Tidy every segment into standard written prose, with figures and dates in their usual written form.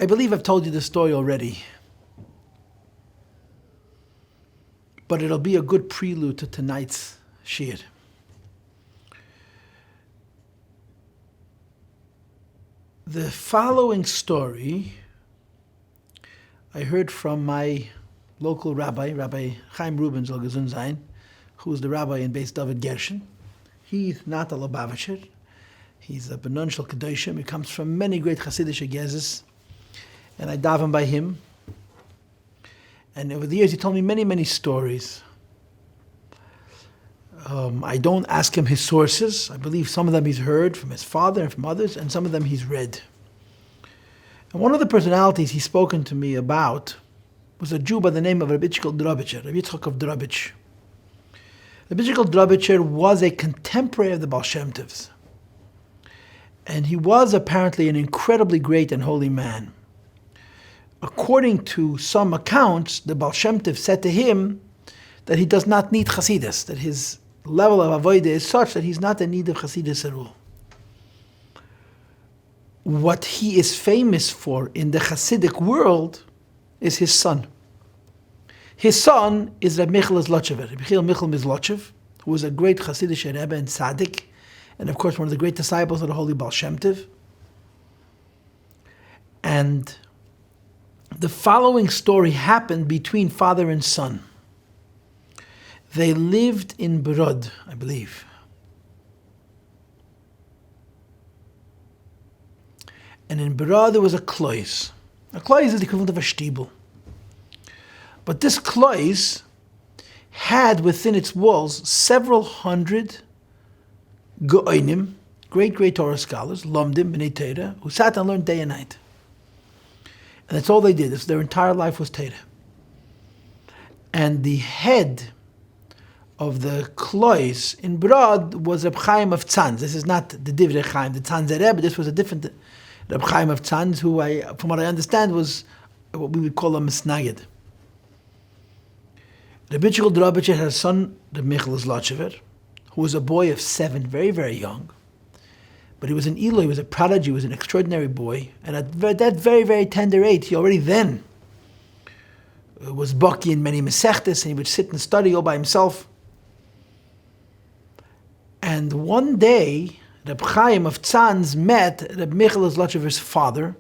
I believe I've told you this story already, but it'll be a good prelude to tonight's shiur. The following story I heard from my local rabbi, Rabbi Chaim Rubin soll gesund sein, who is the rabbi in Beis David Gershon. He's not a Lubavitcher. He's a Benon Shel Kedoshim. He comes from many great Chassidishe gezes, and I daven by him. And over the years, he told me many, many stories. I don't ask him his sources. I believe some of them he's heard from his father and from others, and some of them he's read. And one of the personalities he's spoken to me about was a Jew by the name of Rabbi Yitzchak of Drobitch. Rabbi Yitzchak Drobitcher was a contemporary of the Baal Shem Tovs. And he was apparently an incredibly great and holy man. According to some accounts, the Baal Shem Tov said to him that he does not need Chassidus, that his level of avodah is such that he's not in need of Chassidus at all. What he is famous for in the Chassidic world is his son. His son is Rabbi Michal Mizlochev, who was a great Chassidishe Rebbe and Tzaddik, and of course one of the great disciples of the Holy Baal Shem Tov. And the following story happened between father and son. They lived in Brod, I believe. And in Brod there was a klois. A klois is the equivalent of a shtibel. But this klois had within its walls several hundred go'onim, great Torah scholars, lomdim, b'nei Torah, who sat and learned day and night. And that's all they did. Their entire life was Torah. And the head of the klois in Brod was Reb Chaim of Tzanz. This is not the Divrei Chaim, the Tzanz Rebbe. This was a different Reb Chaim of Tzanz, who, from what I understand, was what we would call a misnagid. Rabbi Yitzchak Drobitcher had a son, Rabbi Michal Zlotchever, who was a boy of 7, very, very young. But he was an Eloi, he was a prodigy, he was an extraordinary boy. And at that very, very tender age, he already then was baki in many mesechtes, and he would sit and study all by himself. And one day, Reb Chaim of Tzanz met Reb Michal Zlotchever's father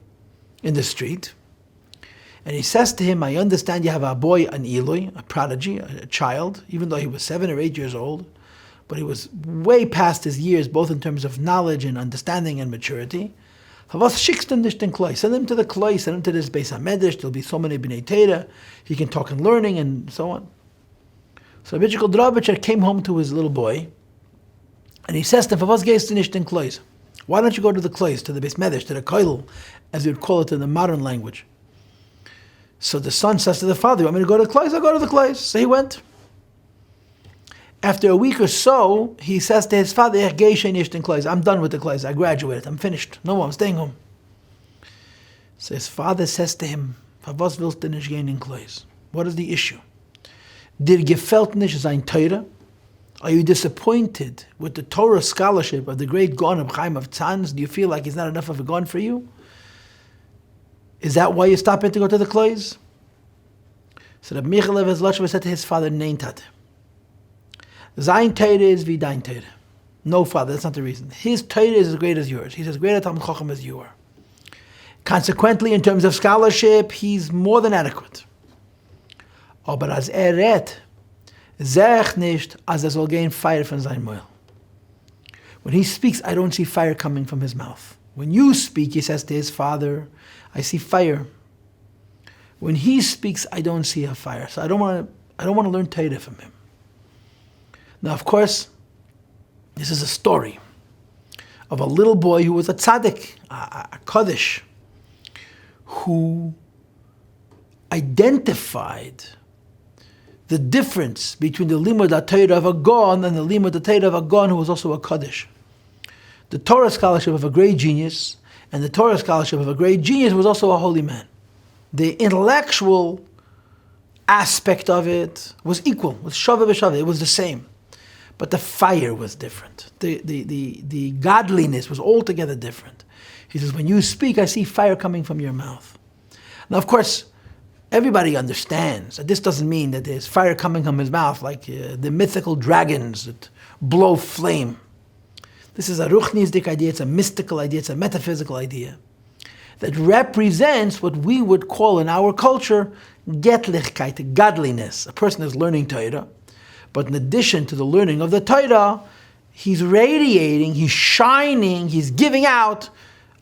in the street. And he says to him, I understand you have a boy, an Eloi, a prodigy, a child, even though he was 7 or 8 years old. But he was way past his years, both in terms of knowledge and understanding and maturity. Send him to the klois, send him to this Beis HaMedrash, there'll be so many b'nei Torah, he can talk in learning and so on. So Rabbi Yitzchak Drobitcher came home to his little boy, and he says to him, why don't you go to the klois, to the Beis Medrash, to the koil, as we would call it in the modern language? So the son says to the father, you want me to go to the klois? I'll go to the klois. So he went. After a week or so, he says to his father, I'm done with the klois. I graduated. I'm finished. No more. I'm staying home. So his father says to him, what is the issue? Gefällt nicht sein Torah? Are you disappointed with the Torah scholarship of the great Gaon of Chaim of Tzanz? Do you feel like he's not enough of a Gaon for you? Is that why you stopping to go to the klois? So Rabbi Michal of Zlotchever said to his father, Nein tate. Zayin Torah is wie dein Torah. No, father, that's not the reason. His Torah is as great as yours. He's as great a Talmid Chacham as you are. Consequently, in terms of scholarship, he's more than adequate. Aber als redt, sag nicht, als soll gehen Fire von seinem Maul. When he speaks, I don't see fire coming from his mouth. When you speak, he says to his father, I see fire. When he speaks, I don't see a fire. So I don't want to learn Torah from him. Now, of course, this is a story of a little boy who was a tzaddik, a kaddish, who identified the difference between the limud Torah of a Gaon and the limud Torah of a Gaon who was also a kaddish. The Torah scholarship of a great genius and the Torah scholarship of a great genius was also a holy man. The intellectual aspect of it was equal, was shaveh b'shaveh, it was the same. But the fire was different. The godliness was altogether different. He says, when you speak, I see fire coming from your mouth. Now, of course, everybody understands that this doesn't mean that there's fire coming from his mouth like the mythical dragons that blow flame. This is a ruchnistic idea, it's a mystical idea, it's a metaphysical idea that represents what we would call in our culture Gettlichkeit, godliness. A person is learning Torah, but in addition to the learning of the Torah, he's radiating, he's shining, he's giving out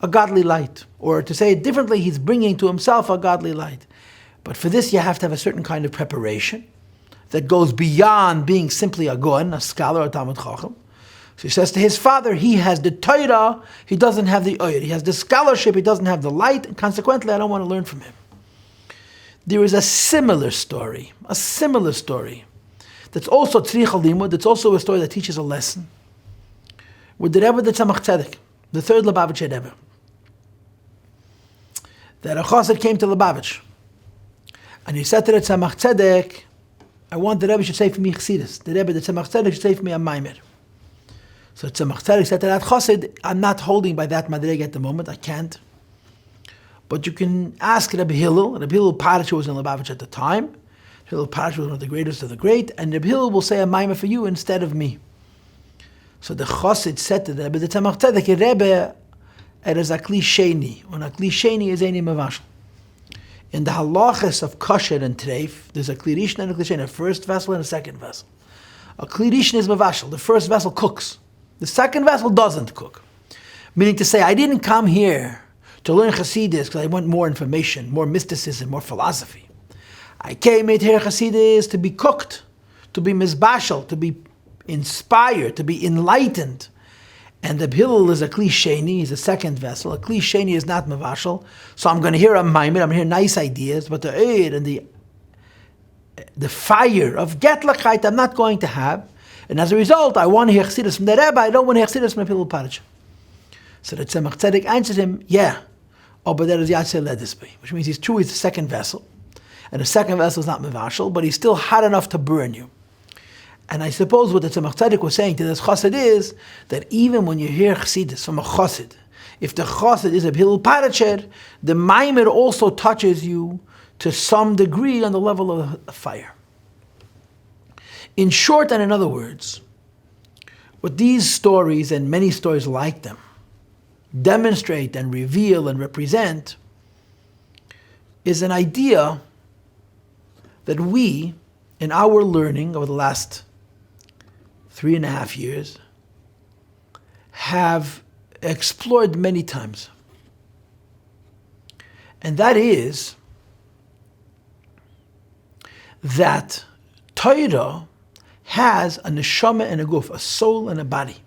a godly light. Or to say it differently, he's bringing to himself a godly light. But for this, you have to have a certain kind of preparation that goes beyond being simply a goen, a scholar, a Talmud Chacham. So he says to his father, he has the Torah, he doesn't have the oyer. He has the scholarship, he doesn't have the light, and consequently, I don't want to learn from him. There is a similar story that's also tzricha limud, that's also a story that teaches a lesson. With the Rebbe, the Tzemach Tzedek, the third Lubavitcher Rebbe. That a chassid came to Lubavitch, and he said to the Tzemach Tzedek, I want the Rebbe should say for me Chassidus. The Rebbe, the Tzemach Tzedek, should say for me a Maamar. So Tzemach Tzedek said to that chassid, I'm not holding by that madrega at the moment, I can't. But you can ask Rabbi Hillel. Rabbi Hillel Parsha was in Lubavitch at the time. Hillel Parsha was one of the greatest of the great, and Rabbi Hillel will say a Maamar for you instead of me. So the chassid said to the Rebbe, the Tzemach Tzedek, Rebbe, it is a kli sheni, and a kli sheni is any mavashal. In the halachas of kosher and treif, there's a kli rishon and a kli sheni, a first vessel and a second vessel. A kli rishon is mavashal. The first vessel cooks. The second vessel doesn't cook. Meaning to say, I didn't come here to learn Chassidus because I want more information, more mysticism, more philosophy. I came here Chassidus to be cooked, to be mizbashal, to be inspired, to be enlightened. And the Hillel is a kli sheni, he's a second vessel. A kli sheni is not mavashal. So I'm going to hear a Maamar, I'm going to hear nice ideas, but the oir and the fire of Gettlichkeit I'm not going to have. And as a result, I want to hear Chassidus from the Rebbe, I don't want to hear Chassidus from the Hillel Parsha. So the Tzemach Tzedek answers him, yeah, but there is Yatzeh Ledisby, which means he's true, he's the second vessel. And the second vessel is not mevashal, but he's still hot enough to burn you. And I suppose what the Tzemach Tzedek was saying to this chassid is that even when you hear Chassidus from a chassid, if the chassid is a Hillel Parsha, the Maamar also touches you to some degree on the level of the fire. In short, and in other words, what these stories and many stories like them demonstrate and reveal and represent is an idea that we, in our learning over the last 3.5 years, have explored many times. And that is that Torah has a neshama and a guf, a soul and a body.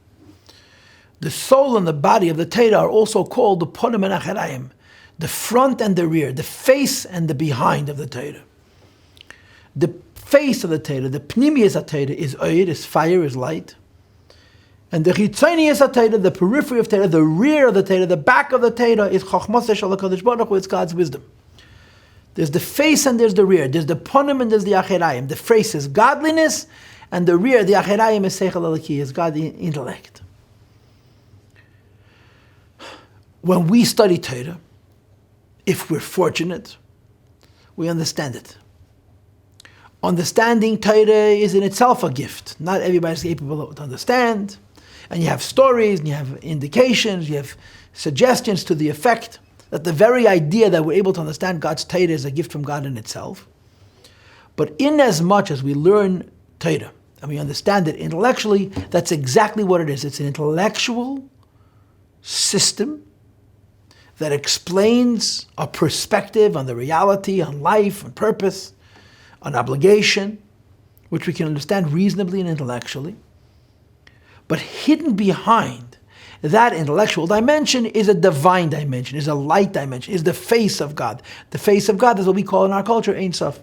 The soul and the body of the Torah are also called the ponim and acharayim, the front and the rear, the face and the behind of the Torah. The face of the Torah, the pnimiyas of Torah is oir, is fire, is light. And the chitzoniyas of Torah, the periphery of Torah, the rear of the Torah, the back of the Torah is chachmas shel HaKadosh Baruch Hu, it's God's wisdom. There's the face and there's the rear. There's the ponim and there's the acharayim. The face is godliness, and the rear, the acharayim, is seichel eliki, is God, the intellect. When we study Torah, if we're fortunate, we understand it. Understanding Torah is in itself a gift. Not everybody's capable to understand. And you have stories, and you have indications, you have suggestions to the effect that the very idea that we're able to understand God's Torah is a gift from God in itself. But in as much as we learn Torah, and we understand it intellectually, that's exactly what it is. It's an intellectual system that explains a perspective on the reality, on life, on purpose, on obligation, which we can understand reasonably and intellectually. But hidden behind that intellectual dimension is a divine dimension, is a light dimension, is the face of God. The face of God is what we call in our culture Ein Sof.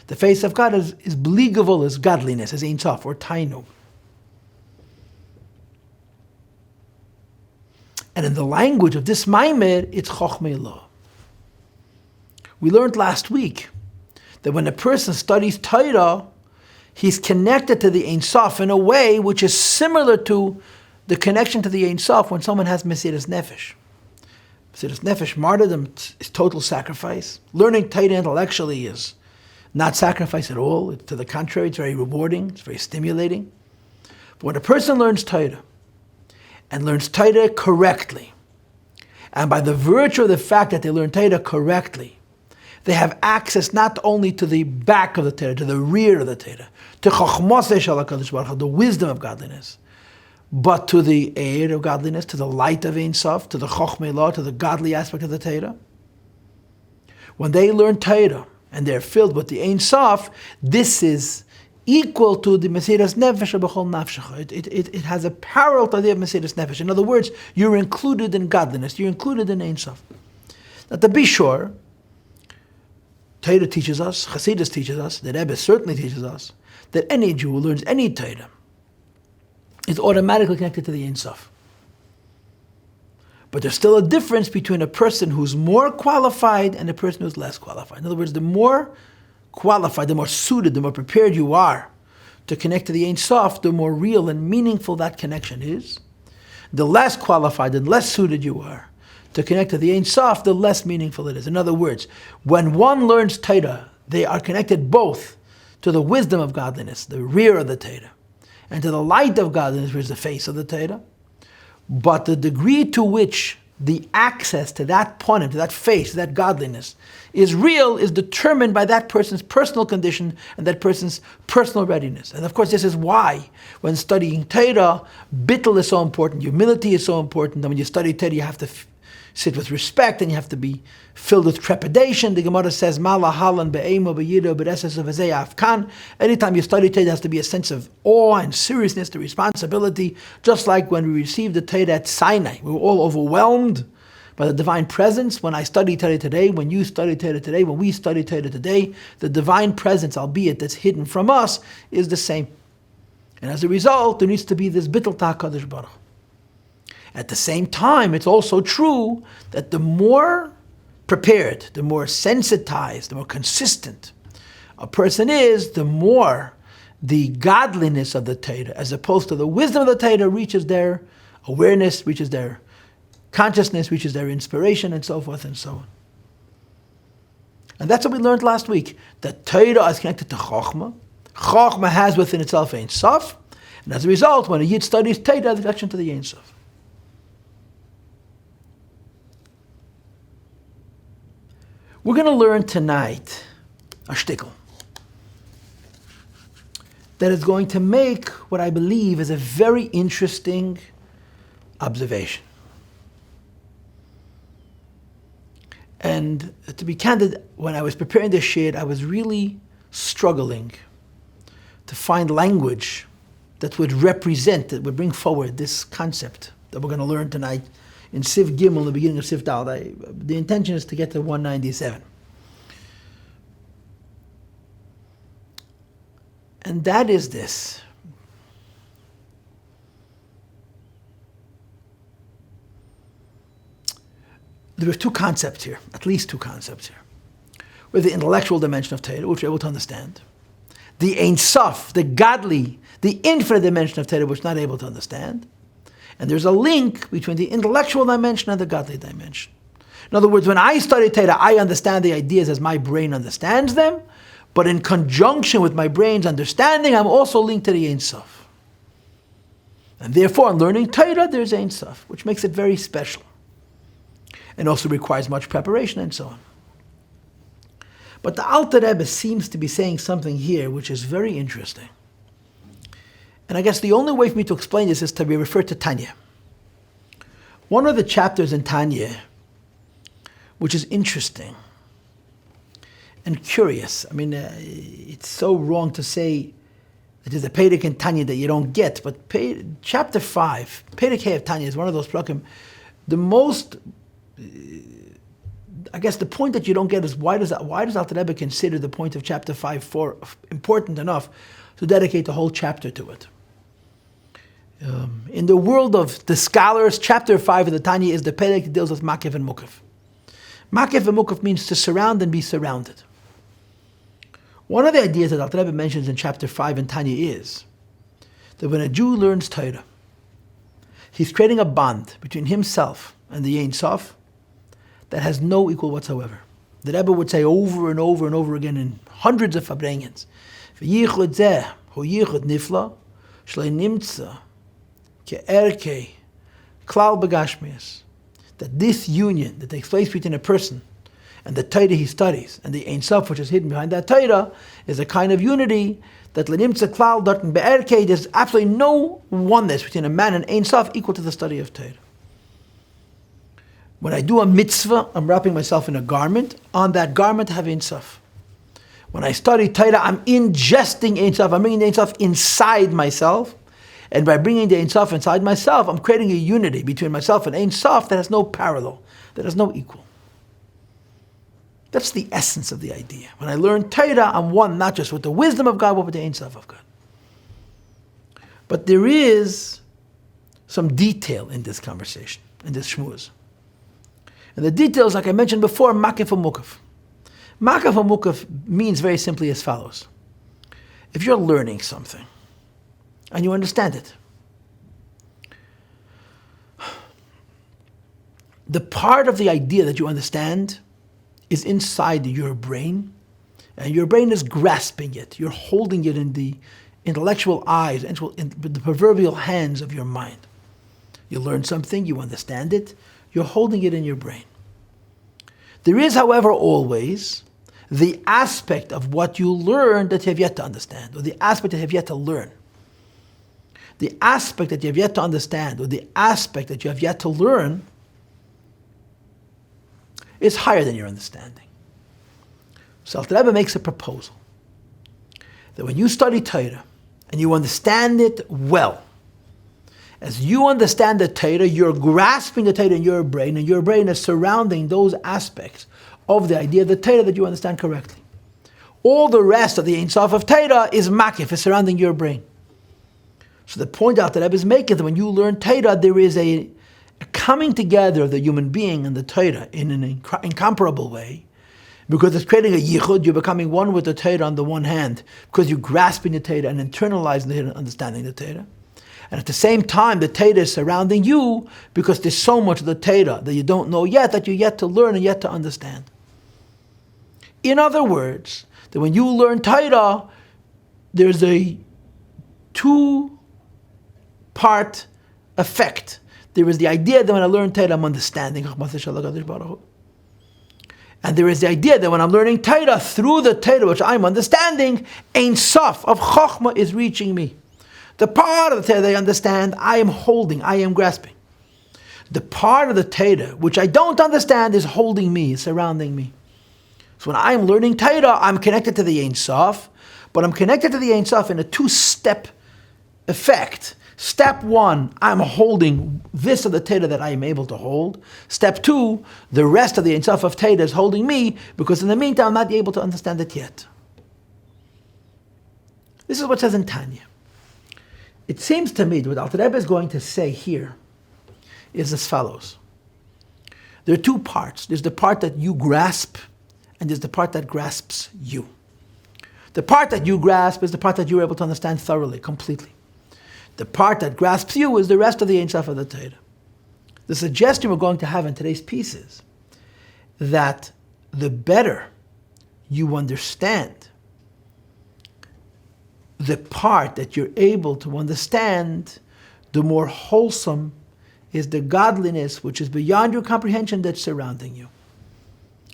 The face of God is believable as godliness, as Ein Sof, or Tainu. And in the language of this Maamar, it's Chochmei Lo. We learned last week that when a person studies Torah, he's connected to the Ein Sof in a way which is similar to the connection to the Ein Sof when someone has Mesiras Nefesh. Mesiras Nefesh, martyrdom, is total sacrifice. Learning Torah intellectually is not sacrifice at all. To the contrary, it's very rewarding, it's very stimulating. But when a person learns Torah, and learns Torah correctly, and by the virtue of the fact that they learn Torah correctly, they have access not only to the back of the Torah, to the rear of the Torah, to Chochmosei Shel HaKadosh Baruch Hu, the wisdom of godliness, but to the air of godliness, to the light of Ein Sof, to the Chochmei Law, to the godly aspect of the Torah. When they learn Torah and they're filled with the Ein Sof, this is equal to the Mesiras Nefesh B'chol Nafshecha. It has a parallel to the Mesiras Nefesh. In other words, you're included in godliness, you're included in Ein Sof. Now, to be sure, Torah teaches us, Chassidus teaches us, the Rebbe certainly teaches us, that any Jew who learns any Torah is automatically connected to the Ein Sof. But there's still a difference between a person who's more qualified and a person who's less qualified. In other words, the more qualified, the more suited, the more prepared you are to connect to the Ein Sof, the more real and meaningful that connection is. The less qualified and less suited you are to connect to the Ein Sof, the less meaningful it is. In other words, when one learns Torah, they are connected both to the wisdom of godliness, the rear of the Torah, and to the light of godliness, which is the face of the Torah. But the degree to which the access to that point, to that face, to that godliness is real, is determined by that person's personal condition and that person's personal readiness. And of course, this is why when studying Torah, bittul is so important, humility is so important, and when you study Torah, you have to sit with respect and you have to be filled with trepidation. The Gemara says, anytime you study Torah, there has to be a sense of awe and seriousness, the responsibility, just like when we received the Torah at Sinai. We were all overwhelmed by the divine presence. When I study Torah today, when you study Torah today, when we study Torah today, the divine presence, albeit that's hidden from us, is the same. And as a result, there needs to be this bittul HaKadosh Baruch Hu. At the same time, it's also true that the more prepared, the more sensitized, the more consistent a person is, the more the godliness of the Torah, as opposed to the wisdom of the Torah, reaches their awareness, reaches their consciousness, reaches their inspiration, and so forth and so on. And that's what we learned last week, that Torah is connected to Chochmah. Chochmah has within itself Ein Sof, and as a result, when a Yid studies Torah, the connection to the Ein Sof. We're going to learn tonight a shtickle that is going to make what I believe is a very interesting observation. And to be candid, when I was preparing this shir, I was really struggling to find language that would represent, that would bring forward this concept that we're going to learn tonight in Siv Gimel, the beginning of Siv Daled. The intention is to get to 197. And that is this. There are two concepts here, at least two concepts here. With the intellectual dimension of Torah, which we're able to understand. The Ein Sof, the godly, the infinite dimension of Torah, which we're not able to understand. And there's a link between the intellectual dimension and the godly dimension. In other words, when I study Torah, I understand the ideas as my brain understands them, but in conjunction with my brain's understanding, I'm also linked to the Ein Sof. And therefore, in learning Torah, there's Ein Sof, which makes it very special. And also requires much preparation and so on. But the Alter Rebbe seems to be saying something here which is very interesting. And I guess the only way for me to explain this is to be referred to Tanya. One of the chapters in Tanya, which is interesting and curious. I mean, it's so wrong to say that there's a Perek in Tanya that you don't get, but chapter 5, Perek Hey of Tanya is one of those prakim. The most, I guess the point that you don't get is why does Alter Rebbe consider the point of chapter 5 important enough to dedicate the whole chapter to it? In the world of the scholars, chapter 5 of the Tanya is the Perek that deals with Makev and Mukaf. Makev and Mukaf means to surround and be surrounded. One of the ideas that Alter Rebbe mentions in chapter 5 in Tanya is that when a Jew learns Torah, he's creating a bond between himself and the Ein Sof, that has no equal whatsoever. The Rebbe would say over and over and over again in hundreds of farbrengens, V'yichud zeh hu yichud nifla shlei nimtza ke'erkei klal begashmias. That this union that takes place between a person and the Torah he studies, and the Ein Sof which is hidden behind that Torah, is a kind of unity that lenimtza klal dort be'erkei, there's absolutely no oneness between a man and Ein Sof equal to the study of Torah. When I do a mitzvah, I'm wrapping myself in a garment. On that garment, I have Ein Sof. When I study Torah, I'm ingesting Ein Sof. I'm bringing the Ein Sof inside myself. And by bringing the Ein Sof inside myself, I'm creating a unity between myself and Ein Sof that has no parallel, that has no equal. That's the essence of the idea. When I learn Torah, I'm one not just with the wisdom of God, but with the Ein Sof of God. But there is some detail in this conversation, in this shmuz. And the details, like I mentioned before, makif umukaf. Makif umukaf means very simply as follows. If you're learning something, and you understand it, the part of the idea that you understand is inside your brain, and your brain is grasping it. You're holding it in the intellectual eyes, in the proverbial hands of your mind. You learn something, you understand it, you're holding it in your brain. There is, however, always the aspect of what you learn that you have yet to understand, or the aspect that you have yet to learn. The aspect that you have yet to understand, or the aspect that you have yet to learn, is higher than your understanding. So Alter Rebbe makes a proposal that when you study Torah and you understand it well, as you understand the Torah, you're grasping the Torah in your brain, and your brain is surrounding those aspects of the idea of the Torah that you understand correctly. All the rest of the Ein Sof of Torah is makif, is surrounding your brain. So the point out that Rebbe is making that when you learn Torah, there is a coming together of the human being and the Torah in an incomparable way, because it's creating a yichud. You're becoming one with the Torah on the one hand, because you're grasping the Torah and internalizing the Torah and understanding the Torah. And at the same time, the Torah is surrounding you because there's so much of the Torah that you don't know yet, that you're yet to learn and yet to understand. In other words, that when you learn Torah, there's a two-part effect. There is the idea that when I learn Torah, I'm understanding. And there is the idea that when I'm learning Torah, through the Torah which I'm understanding, Ein Sof of Chochmah is reaching me. The part of the Torah that I understand, I am holding, I am grasping. The part of the Torah which I don't understand is holding me, is surrounding me. So when I'm learning Torah, I'm connected to the Ein Sof, but I'm connected to the Ein Sof in a two-step effect. Step one, I'm holding this of the Torah that I am able to hold. Step two, the rest of the Ein Sof of Torah is holding me, because in the meantime, I'm not able to understand it yet. This is what it says in Tanya. It seems to me that what Alter Rebbe is going to say here is as follows. There are two parts. There's the part that you grasp, and there's the part that grasps you. The part that you grasp is the part that you're able to understand thoroughly, completely. The part that grasps you is the rest of the Ein Sof of the Torah. The suggestion we're going to have in today's piece is that the better you understand the part that you're able to understand, the more wholesome is the godliness which is beyond your comprehension that's surrounding you.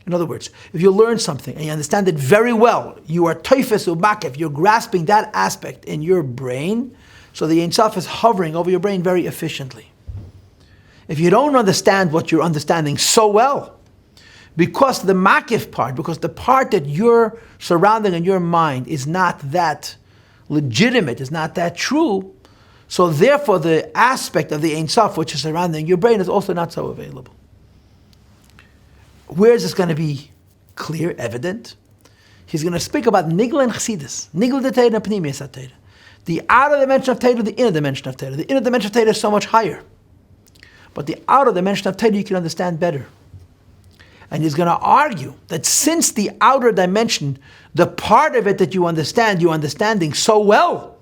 In other words, if you learn something and you understand it very well, you are toifes umakef, you're grasping that aspect in your brain, so the Ein Sof is hovering over your brain very efficiently. If you don't understand what you're understanding so well, because the makif part, because the part that you're surrounding in your mind is not that legitimate, is not that true, so therefore the aspect of the Ein Sof which is surrounding your brain is also not so available. Where is this going to be clear, evident? He's going to speak about Nigla and Chassidus, Nigla de Torah and Pnimius HaTorah. The outer dimension of Torah, the inner dimension of Torah. The inner dimension of Torah is so much higher. But the outer dimension of Torah you can understand better. And he's going to argue that since the outer dimension, the part of it that you understand, you're understanding so well,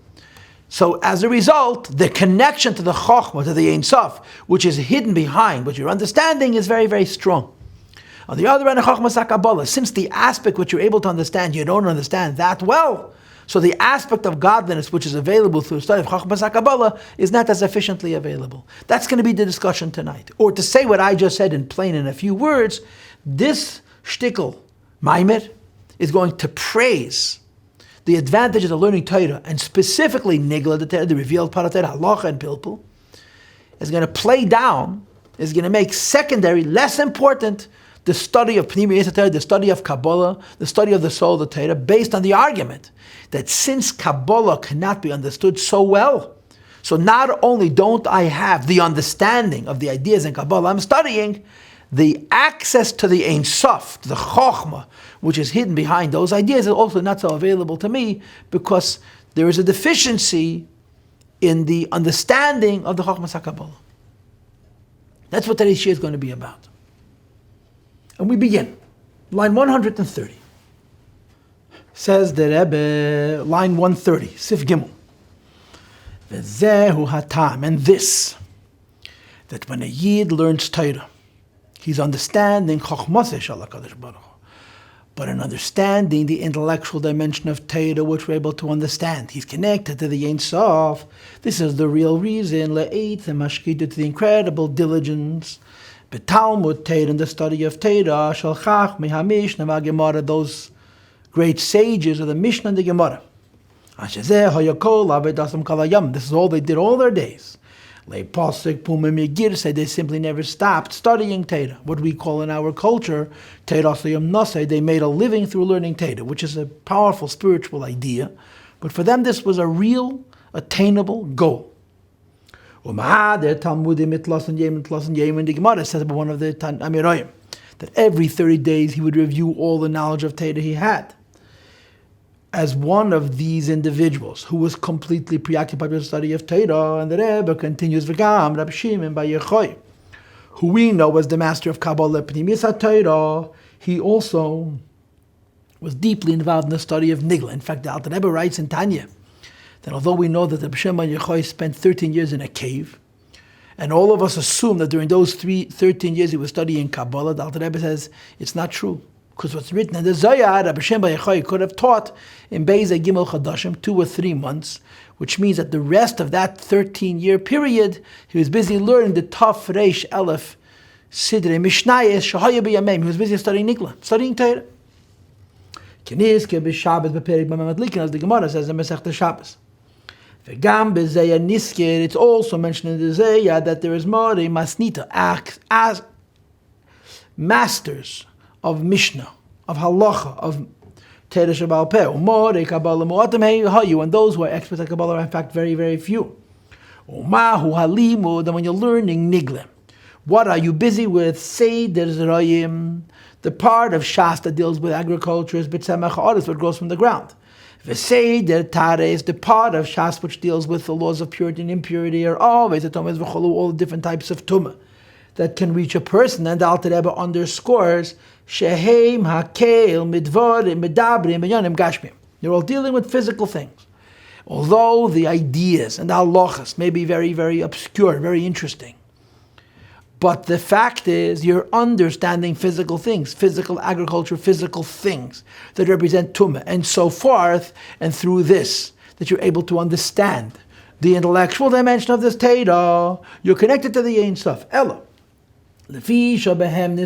so as a result, the connection to the Chochmah, to the Ein Sof, which is hidden behind what you're understanding, is very, very strong. On the other hand, Chachmas Kabbalah, since the aspect which you're able to understand, you don't understand that well, so the aspect of godliness which is available through the study of Chachmas Kabbalah is not as efficiently available. That's going to be the discussion tonight. Or to say what I just said in plain in a few words, this shtickle, Maamar, is going to praise the advantages of learning Torah, and specifically Nigla, the revealed part of Torah, Halacha and Pilpul, is going to play down, is going to make secondary, less important, the study of Pnimi Torah, the study of Kabbalah, the study of the soul of the Torah, based on the argument that since Kabbalah cannot be understood so well, so not only don't I have the understanding of the ideas in Kabbalah I'm studying, the access to the Ein Sof, the Chokhmah, which is hidden behind those ideas, is also not so available to me because there is a deficiency in the understanding of the Chokhmah Kabbalah. That's what today's shir is going to be about. And we begin. Line 130. Says the Rebbe, line 130, Sif Gimel. V'zehu hatam, and this, that when a Yid learns Torah, he's understanding Chokhmah Shel HaKadosh Baruch Hu, but in understanding the intellectual dimension of Torah, which we're able to understand. He's connected to the Ein Sof. This is the real reason, Le'eit Mashkita, to the incredible diligence, B'Talmud Torah, in the study of Torah, Shel Chachmei HaMishnah VaGemara, those great sages of the Mishnah and the Gemara. This is all they did all their days. They simply never stopped studying Torah, what we call in our culture, they made a living through learning Torah, which is a powerful spiritual idea. But for them, this was a real, attainable goal. The Gemara says about one of the Amirayim, that every 30 days he would review all the knowledge of Torah he had. As one of these individuals who was completely preoccupied with the study of Torah, and the Rebbe continues, V'gam Rabbi Shimon Bar Yochai, who we know was the master of Kabbalah, Pnimis HaTorah, he also was deeply involved in the study of Nigla. In fact, the Alter Rebbe writes in Tanya that although we know that Rabbi Shimon Bar Yochai spent 13 years in a cave, and all of us assume that during those 13 years he was studying Kabbalah, the Alter Rebbe says it's not true. Because what's written in the Zohar, Rabbi Shimon Bar Yochai could have taught in Beis Gimel Chadashim 2 or 3 months, which means that the rest of that 13-year period, he was busy learning the Taf Reish Aleph Sidrei Mishnayos Shehaya B'Yameim. He was busy studying Nigla, studying Torah. Kenizke b'Shabbos b'Perek b'Mamad Likin, as the Gemara says in Masechta Shabbos. V'gam b'Zeya Nisker, it's also mentioned in the Zeya that there is more Masnita, as masters of Mishnah, of Halacha, of Torah Sheba'al Peh, Umorei Kabbalah Mu'atam Hayu, and those who are experts at Kabbalah are in fact very, very few. Umahu Halimud, and when you're learning Nigla, what are you busy with? Seder Zerayim, the part of Shas that deals with agriculture is B'Tzemach Ha'aretz, what grows from the ground. V'Seder Tares, the part of Shas which deals with the laws of purity and impurity, are always the Tumah V'cholu, all the different types of Tumah that can reach a person, and the Alter Rebbe underscores Sheheim Hakel Midvarim Medabrim Benyanim Gashmim. They're all dealing with physical things. Although the ideas and the halachas may be very, very obscure, very interesting, but the fact is you're understanding physical things, physical agriculture, physical things that represent tumah, and so forth, and through this, that you're able to understand the intellectual dimension of this Torah, you're connected to the Ein Sof. Ella. Hidden behind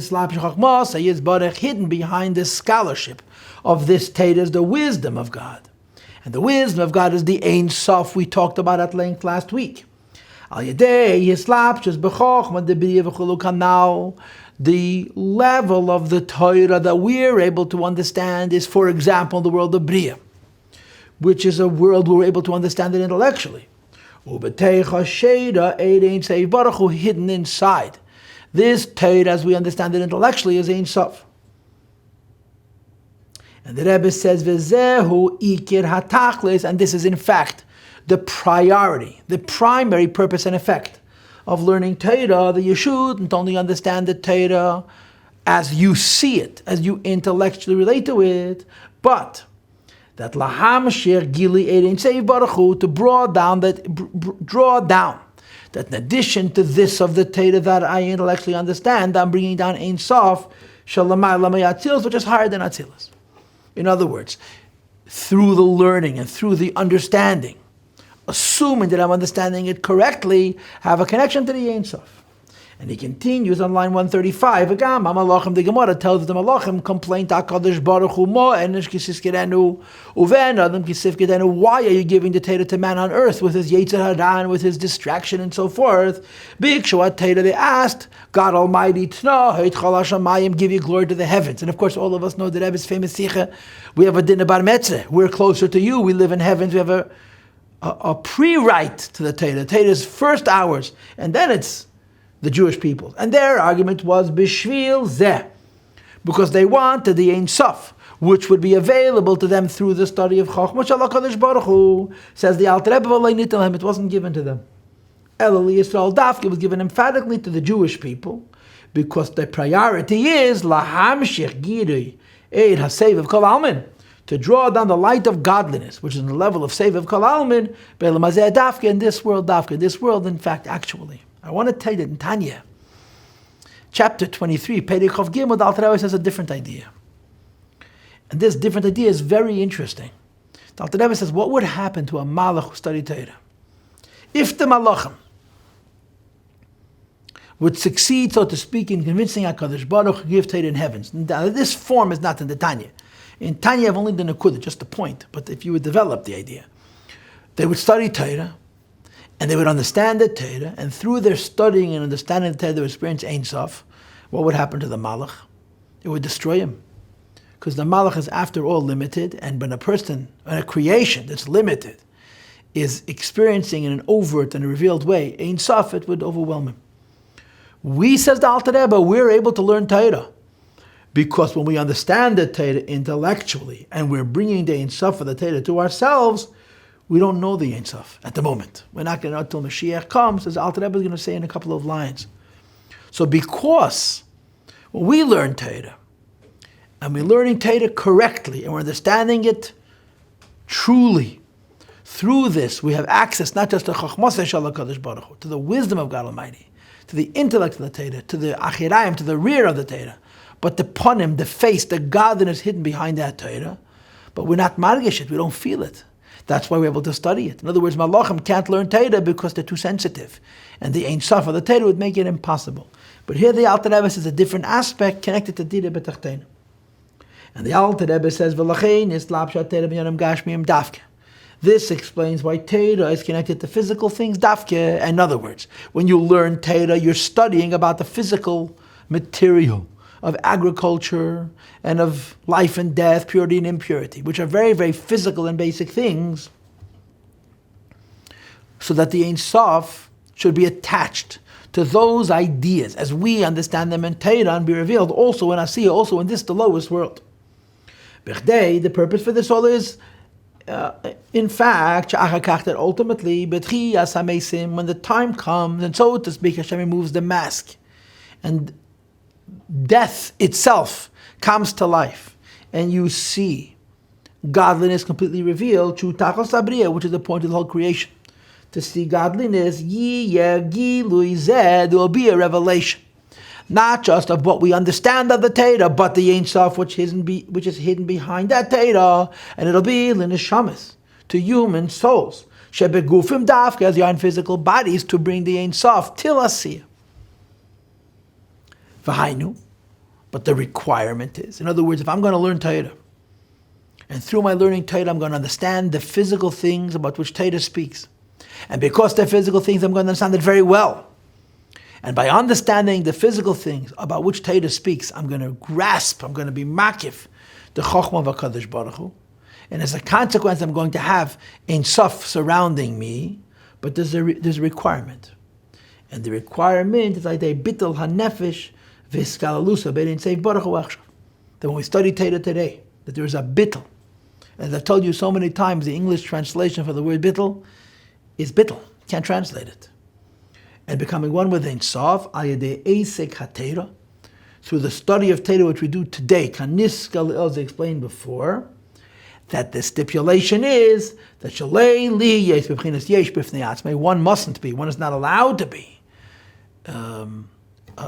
the scholarship of this Torah is the wisdom of God. And the wisdom of God is the Ein Sof we talked about at length last week. Now, the level of the Torah that we're able to understand is, for example, the world of Bria, which is a world we're able to understand it intellectually. Hidden inside this Torah, as we understand it intellectually, is Ein Sof. And the Rebbe says, V'zehu ikir hatachlis, and this is in fact the priority, the primary purpose and effect of learning Torah, that you shouldn't only understand the Torah as you see it, as you intellectually relate to it, but that lahamshir gili ein seiv baruch hu, to draw down that in addition to this of the Torah that I intellectually understand, I'm bringing down Ein Sof, which is higher than Atzilus. In other words, through the learning and through the understanding, assuming that I'm understanding it correctly, have a connection to the Ein Sof. And he continues on line 135. Again, the Gemara tells the Malachim, complaint HaKadosh Baruch Hu mo enish kisif kedenu uven adam kisif kedenu. Why are you giving the Torah to man on earth with his Yetzer Hara and with his distraction and so forth? Big Shuat Torah, they asked God Almighty, Tno Heit Chol Hashamayim, give you glory to the heavens. And of course, all of us know the Rebbe's famous Sikha. We have a din bar metzeh. We're closer to you. We live in heavens. We have a pre-right to the Torah. Torah's first hours, and then it's the Jewish people. And their argument was Bishvil Zeh, because they wanted the Ein Sof, which would be available to them through the study of Chochmah Shel HaKadosh Baruch Hu. Says the Alter Rebbe, it wasn't given to them. Elul Yisrael Dafke was given emphatically to the Jewish people, because the priority is Lahamshich Girei Eid HaSeiv Kol Almin, to draw down the light of godliness, which is in the level of Seiv Kol Almin, Be'elamazeh Dafke, in this world Dafke, this world in fact actually. I want to tell you that in Tanya, chapter 23, Perek Chav Gimel, the Alter Rebbe says a different idea. And this different idea is very interesting. The Alter Rebbe says, what would happen to a Malach who studied Torah? If the Malachim would succeed, so to speak, in convincing HaKadosh Baruch Hu to give Torah in heavens. Now, this form is not in the Tanya. In Tanya, I've only done a Nekudah, just a point. But if you would develop the idea, they would study Torah, and they would understand the Torah, and through their studying and understanding the Torah, they would experience Ein Sof. What would happen to the Malach? It would destroy him. Because the Malach is, after all, limited, and when a person, when a creation that's limited, is experiencing in an overt and a revealed way Ein Sof, it would overwhelm him. We, says the Alter Rebbe, we're able to learn Torah, because when we understand the Torah intellectually, and we're bringing the Ein Sof of the Torah to ourselves, we don't know the Ein Sof at the moment. We're not going to know until Mashiach comes, as Alter Rebbe is going to say in a couple of lines. So because when we learn Torah, and we're learning Torah correctly, and we're understanding it truly, through this we have access not just to Chochmah Shel HaKadosh Baruch Hu, to the wisdom of God Almighty, to the intellect of the Torah, to the Achirayim, to the rear of the Torah, but the Panim, the face, the godliness hidden behind that Torah. But we're not margish it, we don't feel it. That's why we're able to study it. In other words, Malachim can't learn Torah because they're too sensitive. And the Ein Sof of the Torah would make it impossible. But here the Alter Rebbe says a different aspect connected to Dira B'Tachtein. And the Alter Rebbe says, V'lachein is lapshat Torah b'yonim gashmiyim dafke. This explains why Torah is connected to physical things, dafke. In other words, when you learn Torah, you're studying about the physical material of agriculture and of life and death, purity and impurity, which are very, very physical and basic things, so that the Ein Sof should be attached to those ideas as we understand them in Torah and be revealed also in Asiya, also in this, the lowest world. The purpose for this all is, in fact, that ultimately, when the time comes, and so to speak, Hashem removes the mask, and death itself comes to life, and you see godliness completely revealed, which is the point of the whole creation. To see godliness, there will be a revelation, not just of what we understand of the Torah, but the Ein Sof which is hidden behind that Torah, and it'll be l'neshamas, to human souls, shebegufim dafke, as they are in physical bodies, to bring the Ein Sof till Asiyah. V'hainu, but the requirement is, in other words, if I'm going to learn Torah, and through my learning Torah, I'm going to understand the physical things about which Torah speaks. And because they're physical things, I'm going to understand it very well. And by understanding the physical things about which Torah speaks, I'm going to grasp, I'm going to be makif, the Chochmah of HaKadosh Baruch Hu. And as a consequence, I'm going to have Ein Sof surrounding me, but there's a requirement. And the requirement is like they bittul hanefesh v'skalalusa bein seif baruch hu achshav. That when we study Torah today, that there is a bittul. As I've told you so many times, the English translation for the word bittul is bittul. Can't translate it. And becoming one with Ein Sof, al yedei eisek haTorah, through the study of Torah which we do today, Kaniska as explained before, that the stipulation is that shalei li yesh b'chinas yesh b'fnei atzmei, one mustn't be, one is not allowed to be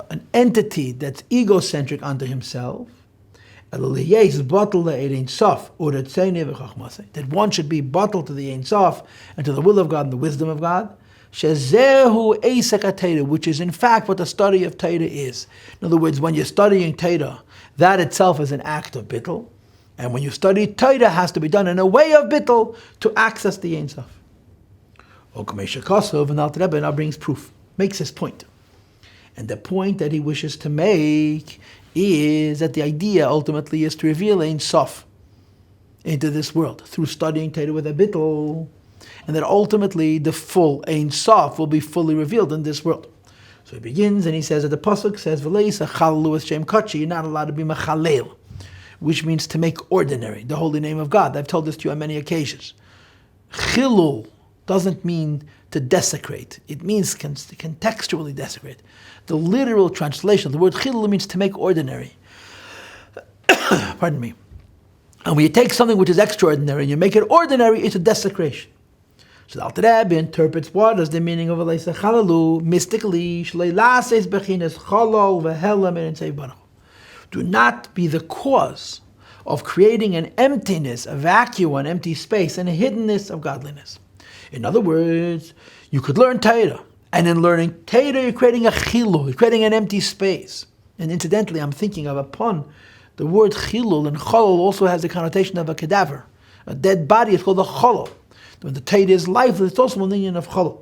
an entity that's egocentric unto himself, that one should be bottled to the Ein Sof and to the will of God and the wisdom of God, which is in fact what the study of Torah is. In other words, when you're studying Torah, that itself is an act of bittul, and when you study Torah, has to be done in a way of bittul to access the Ein Sof. And Alter Rebbe now brings proof, makes his point. And the point that he wishes to make is that the idea ultimately is to reveal Ein Sof into this world through studying Torah with a bittul, and that ultimately the full Ein Sof will be fully revealed in this world. So he begins and he says that the pasuk says, you're not allowed to be machalel, which means to make ordinary the holy name of God. I've told this to you on many occasions. Chilul doesn't mean to desecrate. It means contextually desecrate. The literal translation, the word chilul means to make ordinary. Pardon me. And when you take something which is extraordinary and you make it ordinary, it's a desecration. So the Alter Rebbe interprets what is the meaning of Velo Chalalu mystically. Do not be the cause of creating an emptiness, a vacuum, an empty space, and a hiddenness of godliness. In other words, you could learn Torah, and in learning Torah, you're creating a chilul, you're creating an empty space. And incidentally, I'm thinking of a pun. The word chilul and cholol also has the connotation of a cadaver. A dead body is called a cholol. When the Torah is lifeless, it's also an union of cholol.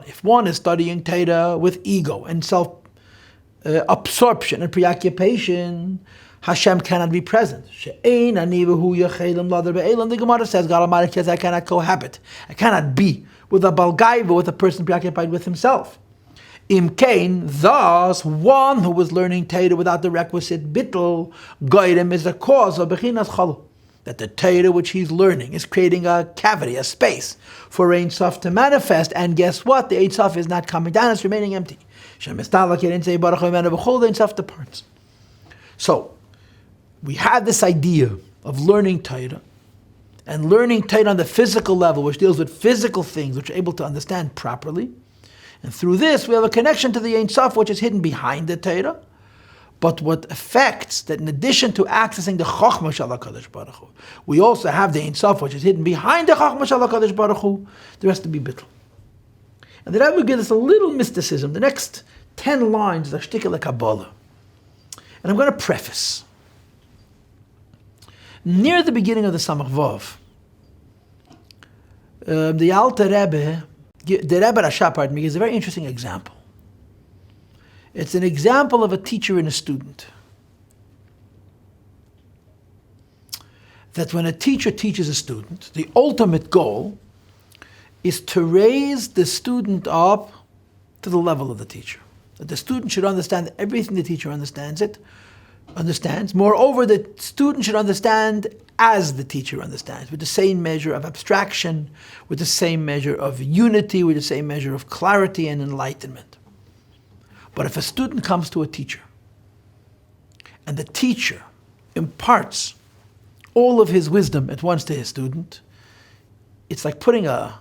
If one is studying Torah with ego and self-absorption and preoccupation, Hashem cannot be present. The Gemara says, God Almighty says, I cannot cohabit. I cannot be with a balgaiva, with a person preoccupied with himself. Imkain, thus, one who is learning Torah without the requisite bittul, goyim is the cause of bechinas chalul. That the Torah which he's learning is creating a cavity, a space for Ein Sof to manifest, and guess what? The Ein Sof is not coming down, it's remaining empty. Departs. So, we have this idea of learning Torah, and learning Torah on the physical level, which deals with physical things, which we're able to understand properly. And through this, we have a connection to the Ein Sof, which is hidden behind the Torah. But what affects that, in addition to accessing the Chochmah Shel HaKadosh Baruch Hu, we also have the Ein Sof, which is hidden behind the Chochmah Shel HaKadosh Baruch Hu. There has to be bittul. And the Rabbi gives us a little mysticism. The next 10 lines is a shtick of the Kabbalah. And I'm going to preface. Near the beginning of the Samach Vav, the Alter Rebbe, the Rebbe Rasha, pardon me, gives a very interesting example. It's an example of a teacher and a student. That when a teacher teaches a student, the ultimate goal is to raise the student up to the level of the teacher. That the student should understand everything the teacher understands. Moreover, the student should understand as the teacher understands, with the same measure of abstraction, with the same measure of unity, with the same measure of clarity and enlightenment. But if a student comes to a teacher, and the teacher imparts all of his wisdom at once to his student, it's like putting a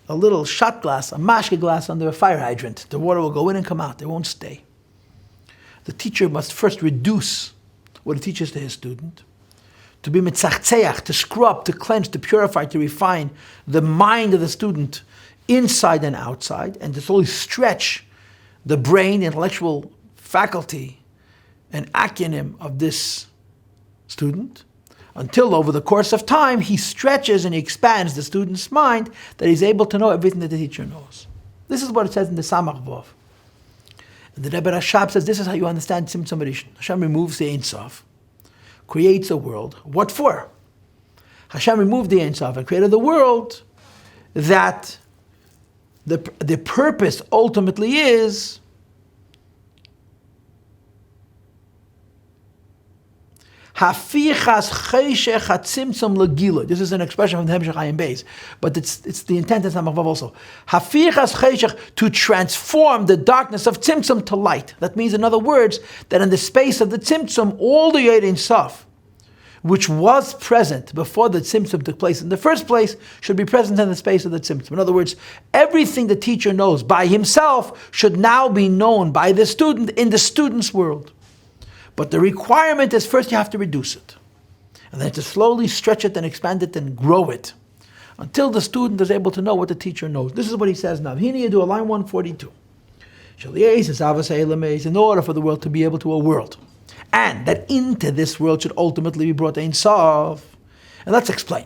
little shot glass, a mashke glass under a fire hydrant. The water will go in and come out, it won't stay. The teacher must first reduce what he teaches to his student, to be mitzachzeach, to scrub, to cleanse, to purify, to refine the mind of the student inside and outside, and to slowly stretch the brain, intellectual faculty, and acronym of this student, until over the course of time, he stretches and he expands the student's mind that he's able to know everything that the teacher knows. This is what it says in the Samach Vav. And the Rebbe Rashab says, this is how you understand Tzimtzum Rishon. Hashem removes the Ein Sof, creates a world. What for? Hashem removed the Ein Sof and created the world that the purpose ultimately is Hafichas cheshech hatzimtzum legila. This is an expression from the Hemshech Hayim Beis, but it's the intent in Samach Vav also. Hafichas cheshech, to transform the darkness of tzimtzum to light. That means, in other words, that in the space of the tzimtzum, all the Yod Ein Sof, which was present before the tzimtzum took place in the first place, should be present in the space of the tzimtzum. In other words, everything the teacher knows by himself should now be known by the student in the student's world. But the requirement is first you have to reduce it. And then to slowly stretch it and expand it and grow it until the student is able to know what the teacher knows. This is what he says now. Here you do a line 142. In order for the world to be able to a world. And that into this world should ultimately be brought Ein Sof. And let's explain.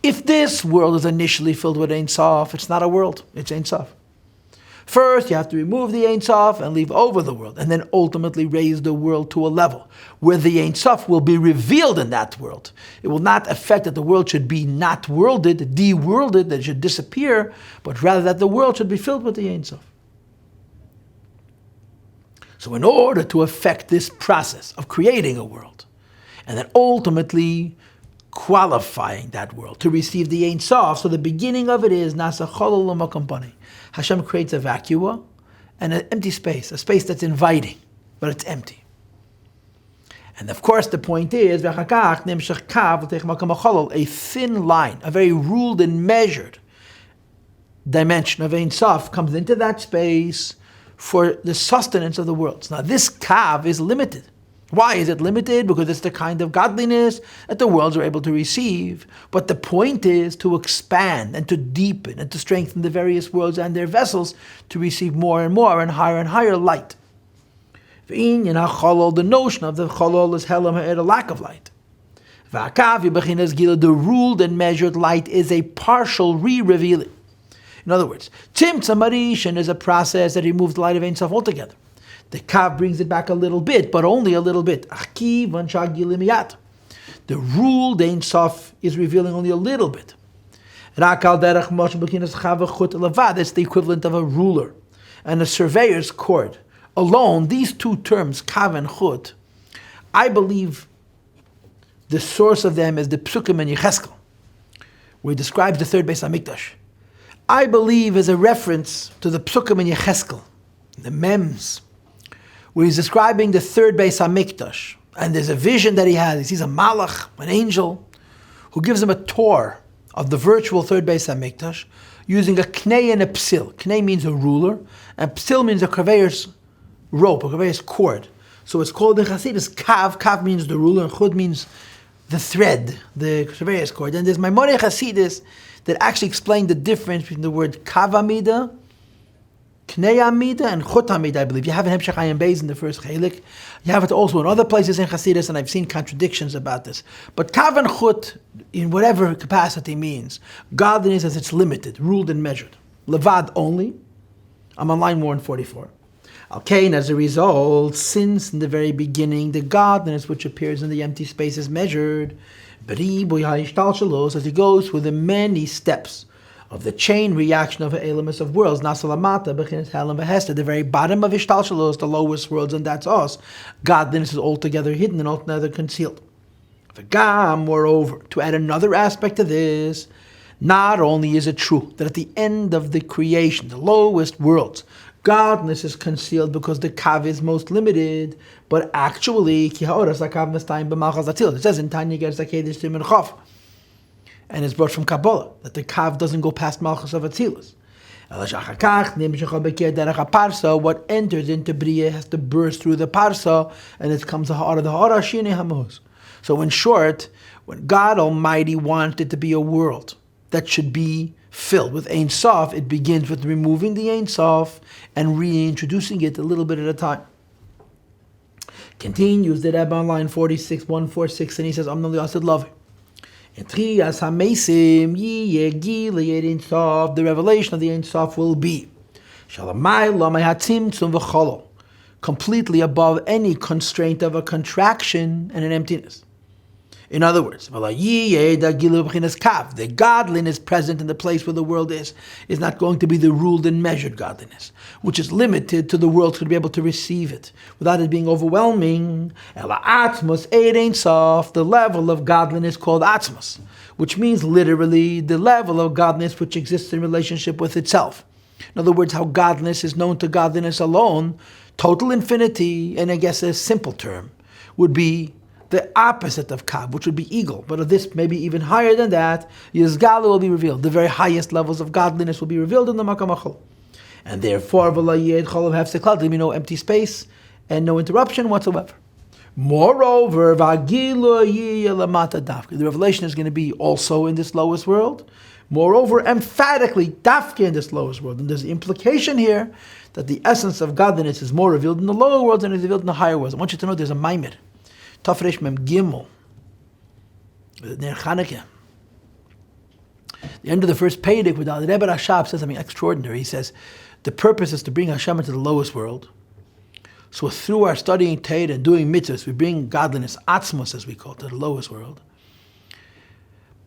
If this world is initially filled with Ein Sof, it's not a world, it's Ein Sof. First, you have to remove the Ein Sof and leave over the world, and then ultimately raise the world to a level where the Ein Sof will be revealed in that world. It will not affect that the world should be not worlded, de-worlded, that it should disappear, but rather that the world should be filled with the Ein Sof. So in order to affect this process of creating a world, and then ultimately qualifying that world to receive the Ein Sof, so the beginning of it is Nasa Cholol L'Makom. Hashem creates a vacuum and an empty space, a space that's inviting, but it's empty. And of course the point is, a thin line, a very ruled and measured dimension of Ein Sof comes into that space for the sustenance of the worlds. Now this kav is limited. Why is it limited? Because it's the kind of godliness that the worlds are able to receive. But the point is to expand and to deepen and to strengthen the various worlds and their vessels to receive more and higher light. The notion of the cholol is helam, a lack of light. The ruled and measured light is a partial re-revealing. In other words, Tzimtzum Arishan is a process that removes the light of Ein Sof altogether. The Kav brings it back a little bit, but only a little bit. The ruled Ein Sof is revealing only a little bit. It's the equivalent of a ruler and a surveyor's cord. Alone, these two terms, Kav and Chut, I believe the source of them is the Psukim in Yecheskel, where he describes the third Beis HaMikdash. I believe is a reference to the Psukim in Yecheskel, the Mems, where he's describing the third Beis HaMikdash. And there's a vision that he has. He sees a Malach, an angel, who gives him a tour of the virtual third Beis HaMikdash using a Knei and a Psil. Knei means a ruler, and Psil means a Kaveir's rope, a Kaveir's cord. So it's called in Chassidus Kav. Kav means the ruler, and Chud means the thread, the Kaveir's cord. And there's Maamar Chassidus that actually explain the difference between the word Kav Amida, Knei Amida, and Chut Amida, I believe. You have it in Hemshech Ayin Beis in the first Chelik. You have it also in other places in Chassidus, and I've seen contradictions about this. But Kav and Chut, in whatever capacity, means godliness as it's limited, ruled and measured. Levad only. I'm on line 144. Al-Kain, as a result, since in the very beginning, the godliness which appears in the empty space is measured, as he goes through the many steps of the chain reaction of the elemus of worlds, the very bottom of Ishtalshalos, the lowest worlds, and that's us. Godliness is altogether hidden and altogether concealed. Moreover, to add another aspect to this, not only is it true that at the end of the creation, the lowest worlds, godliness is concealed because the kav is most limited, but actually, it says in Tanya Ger Zakedish Siman Chof, and it's brought from Kabbalah, that the kav doesn't go past Malchus of Atzilus. What enters into Bria has to burst through the Parsa, and it comes out of the Hara Shini Hamos. So in short, when God Almighty wanted to be a world that should be filled with Ein Sof, it begins with removing the Ein Sof and reintroducing it a little bit at a time. Continues the Rebbe on line 46, 146, and he says, Amnali Asid Love. The revelation of the Ein Sof will be completely above any constraint of a contraction and an emptiness. In other words, the godliness present in the place where the world is not going to be the ruled and measured godliness, which is limited to the world to be able to receive it without it being overwhelming. The level of godliness called Atzmos, which means literally the level of godliness which exists in relationship with itself. In other words, how godliness is known to godliness alone, total infinity, and I guess a simple term would be the opposite of Kav, which would be eagle, but of this maybe even higher than that, Yizgalu will be revealed. The very highest levels of godliness will be revealed in the Makam HaChol. And therefore, there'll be no empty space and no interruption whatsoever. Moreover, the revelation is going to be also in this lowest world. Moreover, emphatically, dafke in this lowest world. And there's the implication here that the essence of godliness is more revealed in the lower world than is revealed in the higher worlds. I want you to know there's a Maamar, Tafresh Mem Gimel, Ner Chanukah. The end of the first Pedic with the Rebbe Rashab says something extraordinary. He says, the purpose is to bring Hashem into the lowest world. So through our studying Torah and doing mitzvahs, we bring godliness, atzmos as we call it, to the lowest world.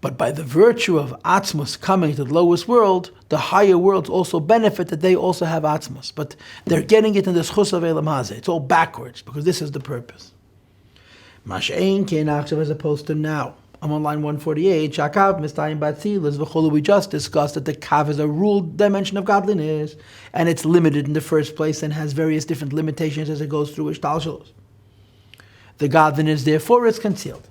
But by the virtue of atzmos coming to the lowest world, the higher worlds also benefit that they also have atzmos. But they're getting it in the schus of Elam Hazeh. It's all backwards, because this is the purpose. Mash'ein ke'nachshav, as opposed to now. I'm on line 148. Shakav mistayim batzilas v'cholu. We just discussed that the kav is a ruled dimension of godliness, and it's limited in the first place and has various different limitations as it goes through ishtalshalos. The godliness, therefore, is concealed.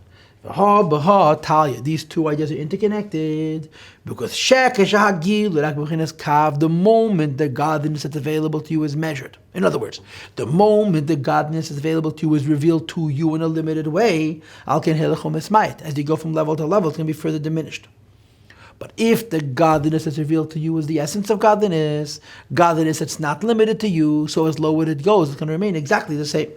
These two ideas are interconnected because the moment the godliness that's available to you is measured. In other words, the moment the godliness is available to you is revealed to you in a limited way, as you go from level to level, it's going to be further diminished. But if the godliness that's revealed to you is the essence of godliness that's not limited to you, so as lower it goes, it's going to remain exactly the same.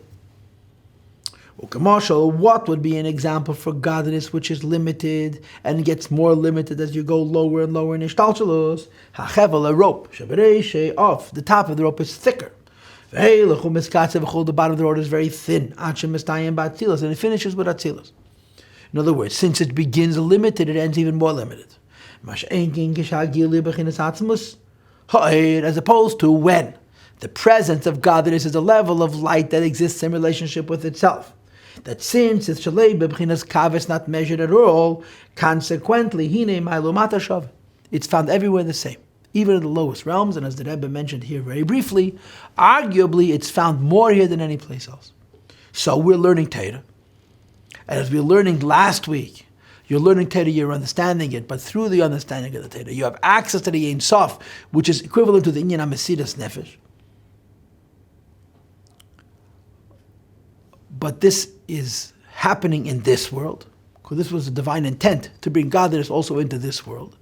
Commercial, what would be an example for godliness which is limited and gets more limited as you go lower and lower in ishtalshalos? Hachevel, a rope. Off. The top of the rope is thicker. The bottom of the rope is very thin. And it finishes with atzilas. In other words, since it begins limited, it ends even more limited. As opposed to when the presence of godliness is a level of light that exists in relationship with itself. That since it's shalei b'bchinas kav, it's not measured at all, consequently, hine ma'ilumata shav. It's found everywhere the same, even in the lowest realms, and as the Rebbe mentioned here very briefly, arguably it's found more here than any place else. So we're learning Torah, and as we were learning last week, you're learning Torah, you're understanding it, but through the understanding of the Torah, you have access to the Ein Sof, which is equivalent to the Inyan HaMesidas Nefesh. But this is happening in this world, because this was a divine intent to bring godliness also into this world.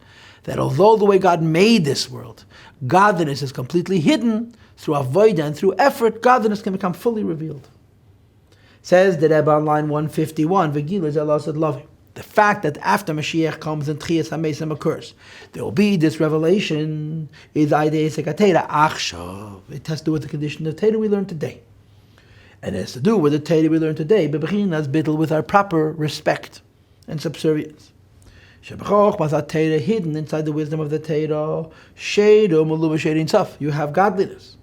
That although the way God made this world, godliness is completely hidden, through avodah and through effort, godliness can become fully revealed. Says the Rebbe on line 151, V'gila zelah said loving. The fact that after Mashiach comes and Tchias HaMesim occurs, there will be this revelation, is Aidei Sekatera Achshav. It has to do with the condition of Torah we learned today. And it has to do with the Torah we learn today, bebechinas bittul, with our proper respect and subservience. Shebechoch Torah, hidden inside the wisdom of the Torah, sheidu mulu b'sheidin saf. You have godliness.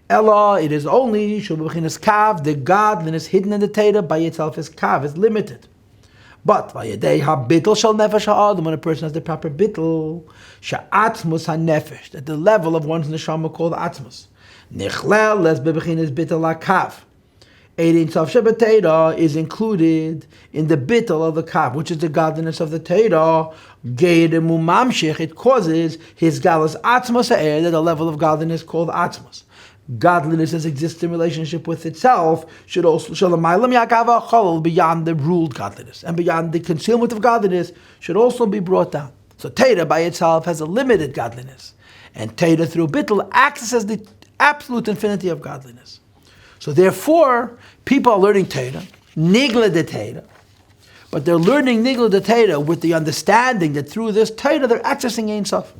Ella, it is only shebechinas kav, the godliness hidden in the Torah by itself is kav, is limited. But vayedei habittul shel nefesh ha'adam, when a person has the proper bittul, she'atzmus ha'nefesh, at the level of one's neshama called atzmus. Nichlel les bebechinas bittul ha'kav. Eidin Sof Shebetera is included in the bittul of the kav, which is the godliness of the Torah. Geiremu mamshich, it causes his galus atzmos ha'er, at a level of godliness called atzmos. Godliness as exists in relationship with itself should also beyond the ruled godliness and beyond the concealment of godliness should also be brought down. So Torah by itself has a limited godliness, and Torah through bittul accesses the absolute infinity of godliness. So therefore, people are learning Torah, nigla de Torah, but they're learning nigla de Torah with the understanding that through this Torah they're accessing Ein Sof.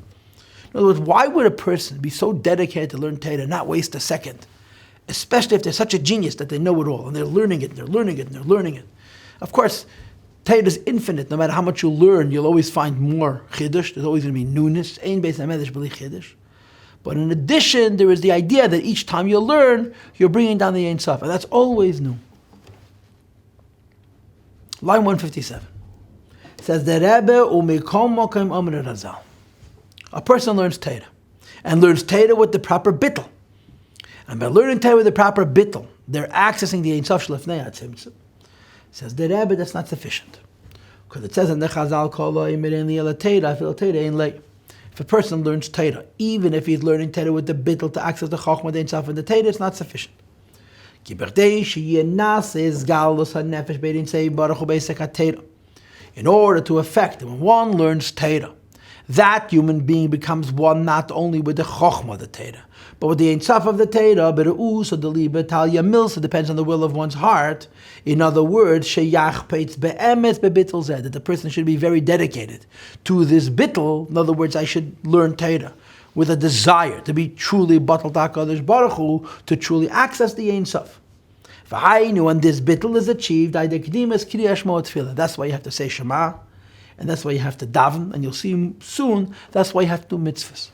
In other words, why would a person be so dedicated to learn Torah and not waste a second? Especially if they're such a genius that they know it all, and they're learning it, and they're learning it, and they're learning it. Of course, Torah is infinite. No matter how much you learn, you'll always find more chiddush. There's always going to be newness. Ein beis hamedesh b'li chiddush. But in addition, there is the idea that each time you learn, you're bringing down the Ein Sof, and that's always new. Line 157 says the Rebbe u'mikom mokem omer razal. A person learns Torah, and learns Torah with the proper bittul. And by learning Torah with the proper bittul, they're accessing the Ein Sof shlefnei atzimtzum. Says the Rebbe, that's not sufficient. Because it says in the Chazal, if a person learns Torah, even if he's learning Torah with the bittul to access the Chochmah the Ein and the Torah, it's not sufficient. In order to effect, when one learns Torah, that human being becomes one not only with the Chochmah of the Torah, but with the Ein Sof of the Torah, Bere'us or the Liba Talia Milsa, depends on the will of one's heart. In other words, Sheyach Peitz Be'emes Be'bittel Zed, that the person should be very dedicated to this bittel. In other words, I should learn Torah with a desire to be truly Batal HaKadosh Baruch Hu, to truly access the Ein Sof. When this bittel is achieved, that's why you have to say Shema, and that's why you have to daven, and you'll see soon, that's why you have to do mitzvahs.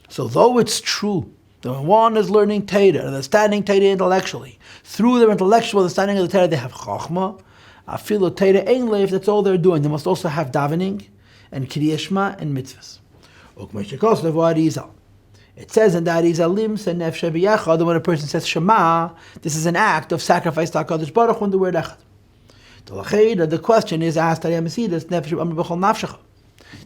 So though it's true that when one is learning Torah, understanding Torah intellectually, through their intellectual understanding of the Torah, they have Chochmah, Afilu Torah Ein Leif, that's all they're doing. They must also have davening, and Kriyas Shema, and mitzvahs. It says in the Arizal Limsa Nefshe B'Yachad, when a person says Shema, this is an act of sacrifice to HaKadosh Baruch Hu in the word Echad. The question is asked,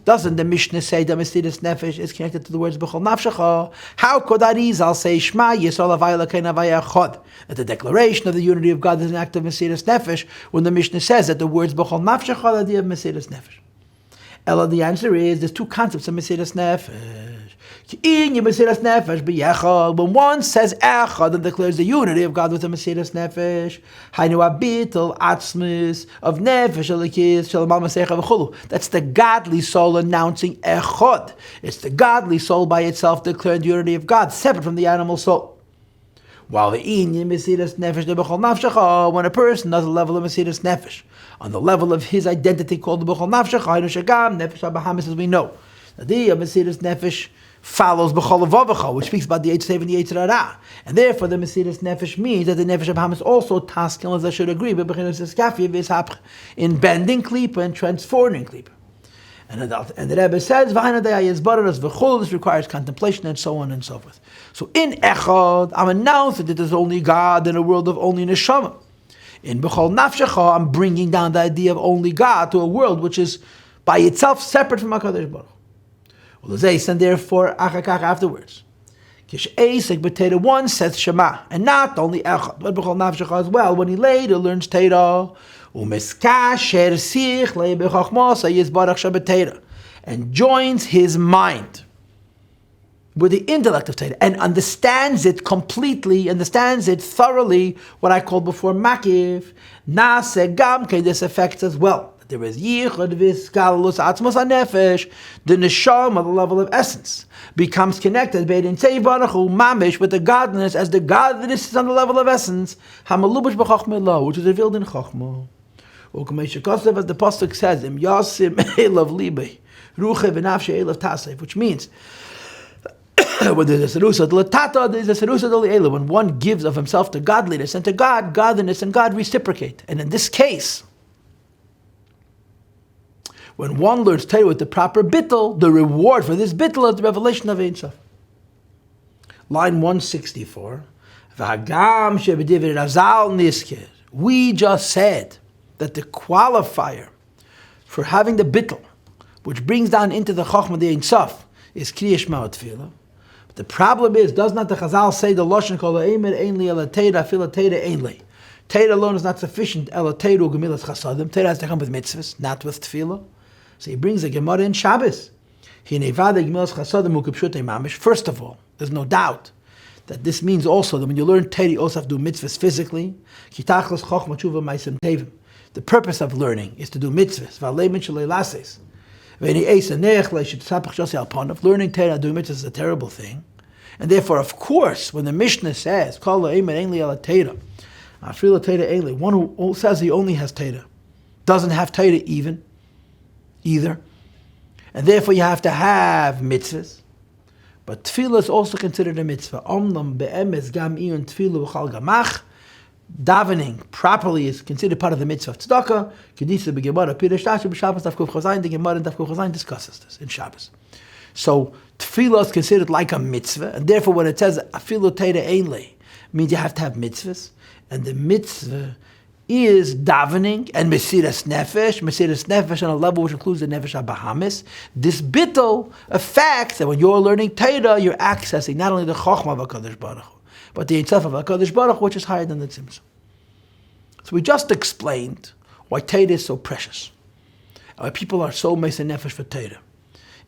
doesn't the Mishnah say that Mesidas Nefesh is connected to the words B'chol Nafshecha? How could Arizal say Shema Yisrael Havaya Elokeinu Havaya Echad? That the declaration of the unity of God is an act of Mesidas Nefesh, when the Mishnah says that the words B'chol Nafshecha are the idea of Mesidas Nefesh. Ella, the answer is there's two concepts of Mesidas Nefesh. When one says Echad and declares the unity of God with the Mesidas Nefesh, of Nefesh, that's the godly soul announcing Echad. It's the godly soul by itself declaring the unity of God, separate from the animal soul. While the Mesidas Nefesh, when a person does a level of Mesidas Nefesh, on the level of his identity called the B'chol Nafshecha, as we know, the idea of Mesidas Nefesh follows B'chol Avavacha, which speaks about the Eitz Tev and the Eitz Rara. And therefore the Mesidas Nefesh means that the Nefesh of Hamas also tasking, as I should agree, in bending Klipa and transforming Klipa. And the Rebbe says, this requires contemplation and so on and so forth. So in Echad, I'm announcing that there's only God in a world of only Neshama. In B'chol Nafshecha, I'm bringing down the idea of only God to a world which is by itself separate from HaKadosh Baruch. And therefore, afterwards, one says Shema, and not only Echad, but B'chol Nafshecha as well, when he later learns Torah, and joins his mind with the intellect of Torah, and understands it completely, understands it thoroughly, what I called before Makiv, this affects as well. There is Yichud V'Skalus Atzmos HaNefesh, the Neshama, the level of essence, becomes connected mamish with the godliness, as the godliness is on the level of essence, Hamalubash B'Chachmeh, which is revealed in Chachmah. As the Pasuk says, Im Yasim Elav Libe, Ruche V'Nafshe Elav Tasef, which means when there's a serusa l'tata, there's a serusa l'ela. When one gives of himself to godliness, and to God, godliness and God reciprocate. And in this case, when one learns Torah with the proper bittul, the reward for this bittul is the revelation of Ein Sof. Line 164. We just said that the qualifier for having the bittul, which brings down into the Chochmah the Ein Sof, is Kriyas Shema Tefillah. But the problem is, does not the Chazal say the Lashon Kol Ha'emer Ein Li Ela Teira Afila Teira Ein Li? Teira alone is not sufficient. Ela Teira Gemilas Chasadim. Teira has to come with mitzvahs, not with Tefillah. So he brings a Gemara in Shabbos. First of all, there's no doubt that this means also that when you learn Torah, you also have to do mitzvahs physically. The purpose of learning is to do mitzvahs. Learning Torah, doing mitzvahs is a terrible thing. And therefore, of course, when the Mishnah says, one who says he only has Torah, doesn't have Torah either. And therefore you have to have mitzvahs. But tefillah is also considered a mitzvah. Davening properly is considered part of the mitzvah of tzedakah. The Gemara in Daf Kuf Chazayin discusses this in Shabbos. So tefillah is considered like a mitzvah, and therefore when it says afilu teira ein le, means you have to have mitzvahs, and the mitzvah is davening and mesiras nefesh on a level which includes the nefesh habahamis. This bittul affects that when you're learning Torah, you're accessing not only the chokhmah of HaKadosh Baruch Hu, but the Ein Sof of HaKadosh Baruch Hu, which is higher than the tzimtzum. So we just explained why Torah is so precious, and why people are so mesir nefesh for Torah.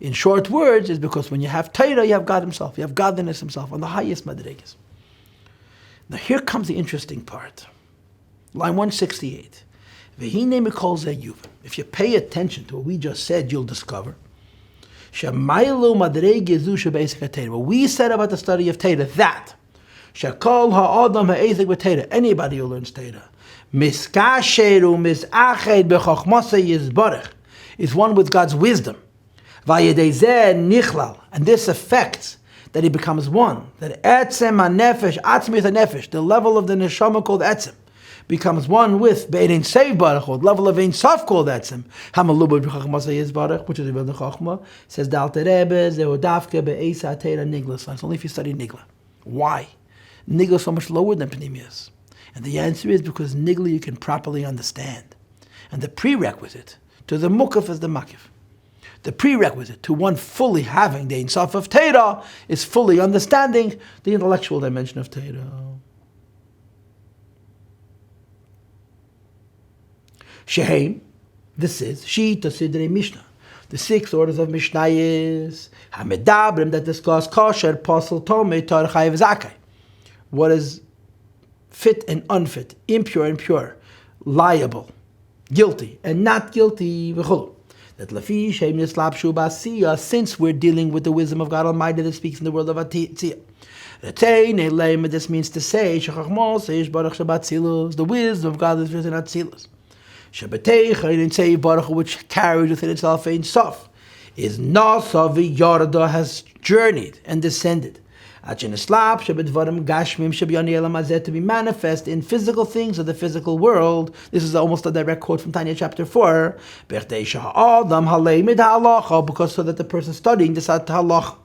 In short words, is because when you have Torah, you have God Himself, you have godliness Himself on the highest madrigas. Now here comes the interesting part. Line 168. If you pay attention to what we just said, you'll discover what we said about the study of Torah, that anybody who learns Torah is one with God's wisdom. And this affects that he becomes one. That etzem ha-nefesh, atzmiyut ha-nefesh, the level of the neshama called etzem, becomes one with Be'ein Sev Baruch Hu, the level of Ein Sof called etzem. Hamalubah b'chachmasa yizbarach, which is the chachma, says the Alter Rebbe, zehu davke be'esa atera nigla. It's only if you study nigla. Why? Nigla is so much lower than pnimius. And the answer is because nigla you can properly understand. And the prerequisite to the mukaf is the makif. The prerequisite to one fully having the Ein Sof of Torah is fully understanding the intellectual dimension of Torah. Sheheim, this is Shita Sidrei Mishnah. The 6 orders of Mishnayos, Hamedabrim, that discuss kosher, posel, tomei, Torah, chayiv, zakai. What is fit and unfit, impure and pure, liable, guilty and not guilty, v'chulu. That lafi shem yislapshu b'asiyah, since we're dealing with the wisdom of God Almighty that speaks in the world of Atiyah. This means to say, the wisdom of God is written in Atzilus. Which carries within itself Ein Sof, is Nasa v'Yarda, has journeyed and descended. To be manifest in physical things of the physical world. This is almost a direct quote from Tanya chapter 4. Because so that the person studying this halach,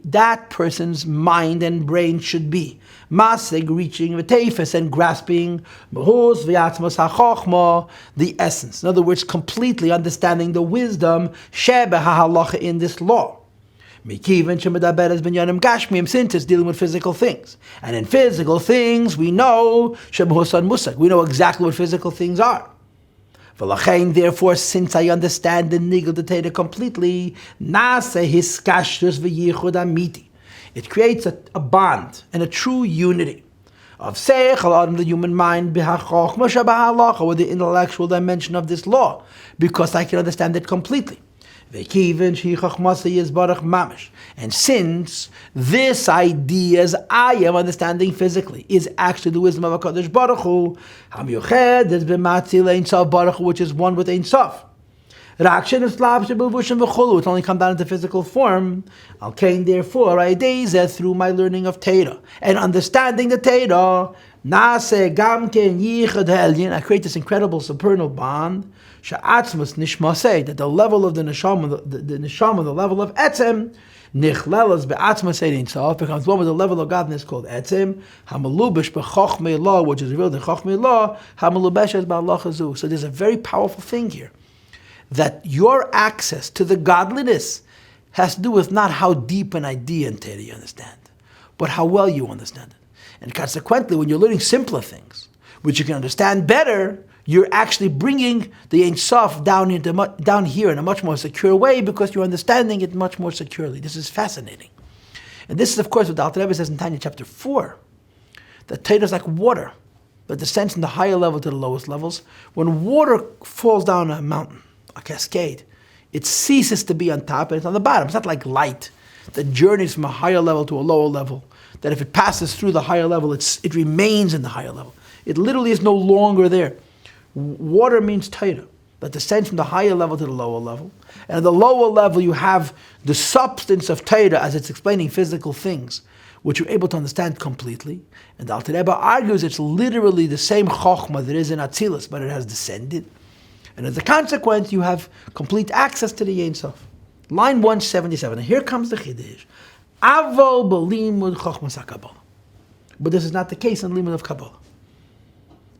that person's mind and brain should be masig, reaching v'teifes, and grasping the essence. In other words, completely understanding the wisdom sheba halacha in this law. Since it's dealing with physical things. And in physical things, we know we know exactly what physical things are. Therefore, since I understand the nigel the Torah completely, it creates a bond and a true unity of the human mind with the intellectual dimension of this law, because I can understand it completely. And since this idea, as I am understanding physically, is actually the wisdom of HaKadosh Baruch Hu, which is one with Ein Sof. It's only come down into physical form. Therefore, through my learning of Torah and understanding the Torah, I create this incredible supernal bond, that the level of the neshama, the level of etzem, becomes one with the level of godness called etzem, which is revealed in chochmei law. So there's a very powerful thing here, that your access to the godliness has to do with not how deep an idea in Torah you understand, but how well you understand it. And consequently, when you're learning simpler things, which you can understand better, you're actually bringing the Ein Sof down here in a much more secure way, because you're understanding it much more securely. This is fascinating. And this is, of course, what the Alter Rebbe says in Tanya chapter 4, that Torah is like water that descends from the higher level to the lowest levels. When water falls down a mountain, a cascade, it ceases to be on top and it's on the bottom. It's not like light that journeys from a higher level to a lower level, that if it passes through the higher level, it remains in the higher level. It literally is no longer there. Water means Torah, that descends from the higher level to the lower level. And at the lower level, you have the substance of Torah as it's explaining physical things, which you're able to understand completely. And the Alter Rebbe argues it's literally the same chokhmah that is in Atzilus, but it has descended. And as a consequence, you have complete access to the Ein Sof. Line 177. And here comes the Chiddush. Avol b'limud chokhmas HaKabbalah. But this is not the case in limud of Kabbalah.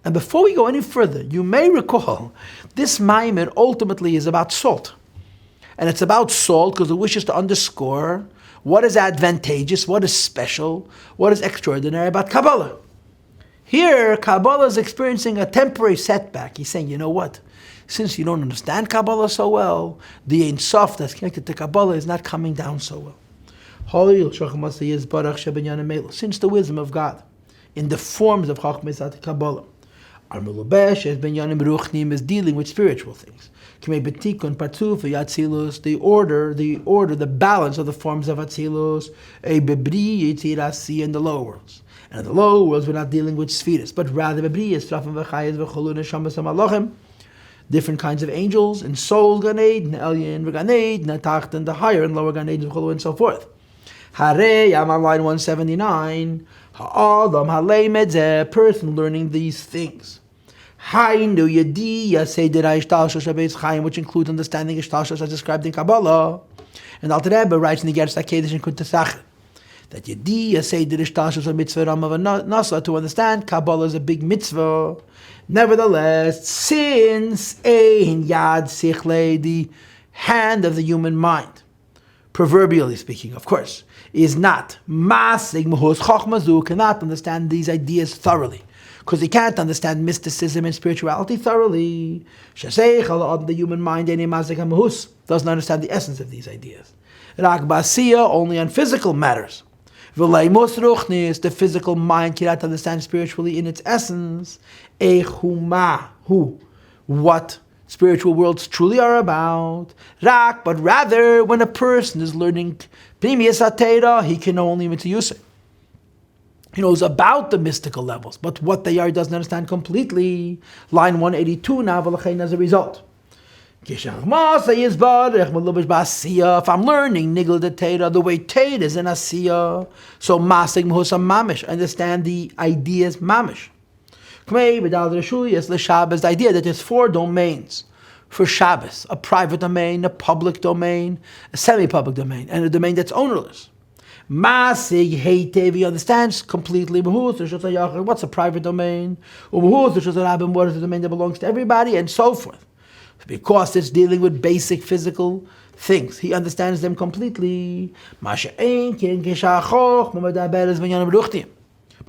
And before we go any further, you may recall this Maamar ultimately is about salt. And it's about salt because it wishes to underscore what is advantageous, what is special, what is extraordinary about Kabbalah. Here, Kabbalah is experiencing a temporary setback. He's saying, you know what? Since you don't understand Kabbalah so well, the Ein Sof that's connected to Kabbalah is not coming down so well. Since the wisdom of God in the forms of Chachmas Kabbalah is dealing with spiritual things. The order, the balance of the forms of Atzilus, in the lower worlds. And in the lower worlds, we're not dealing with spheres, but rather different kinds of angels, and soul, Gan Eden, Elyon, Gan Eden, Tacht, and the higher and lower Gan Eden, and so forth. Harei, I'm on line 179. Ha'adam ha'leimed zeh, person learning these things. Hainu yediya seidira ishtalshus habez chayim, which includes understanding ishtalshus as described in Kabbalah. And Alter Rebbe writes in the Gersh HaKedesh in Kuntesach that yediya seidira ishtalshus a mitzvah ramav nasa, to understand Kabbalah is a big mitzvah. Nevertheless, since ein yad sichle, the hand of the human mind, proverbially speaking, of course, is not masig muhus chochmazu, cannot understand these ideas thoroughly, because he can't understand mysticism and spirituality thoroughly. The human mind doesn't understand the essence of these ideas. Only on physical matters. The physical mind cannot understand spiritually in its essence. What spiritual worlds truly are about. But rather, when a person is learning Pnimiyas HaTeira, he can know only Mitziyusah. He knows about the mystical levels, but what they are, he doesn't understand completely. Line 182 now, as a result. If I'm learning Nigla Teira, the way Teira is in Asiya, so Masig Muhusa Mamish, understand the ideas Mamish. The idea that there's 4 domains for Shabbos: a private domain, a public domain, a semi-public domain, and a domain that's ownerless. Masig Heitev, he understands completely what's a private domain, what is the domain that belongs to everybody, and so forth. Because it's dealing with basic physical things, he understands them completely. But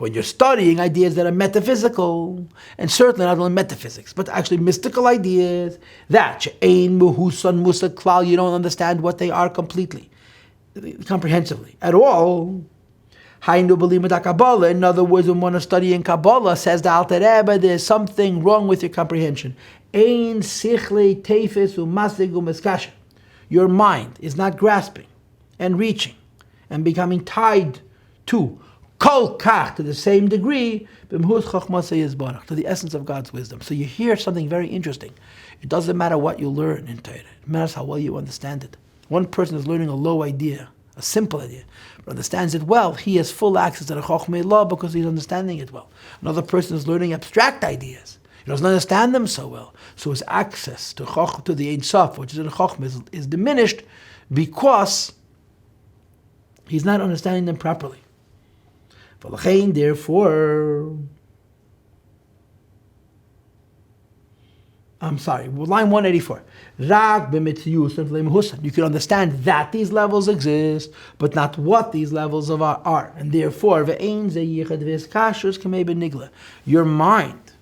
when you're studying ideas that are metaphysical, and certainly not only metaphysics, but actually mystical ideas, that you don't understand what they are completely, comprehensively, at all. In other words, when one is studying Kabbalah, says the Alter Rebbe, there's something wrong with your comprehension. Your mind is not grasping and reaching and becoming tied to the same degree to the essence of God's wisdom. So you hear something very interesting. It doesn't matter what you learn in Torah. It matters how well you understand it. One person is learning a low idea, a simple idea, but understands it well. He has full access to the Chochmei Law because he's understanding it well. Another person is learning abstract ideas. He doesn't understand them so well. So his access to the Ein Sof, which is in Chochmah, is diminished because he's not understanding them properly. Therefore, line 184. You can understand that these levels exist, but not what these levels are. And therefore, your mind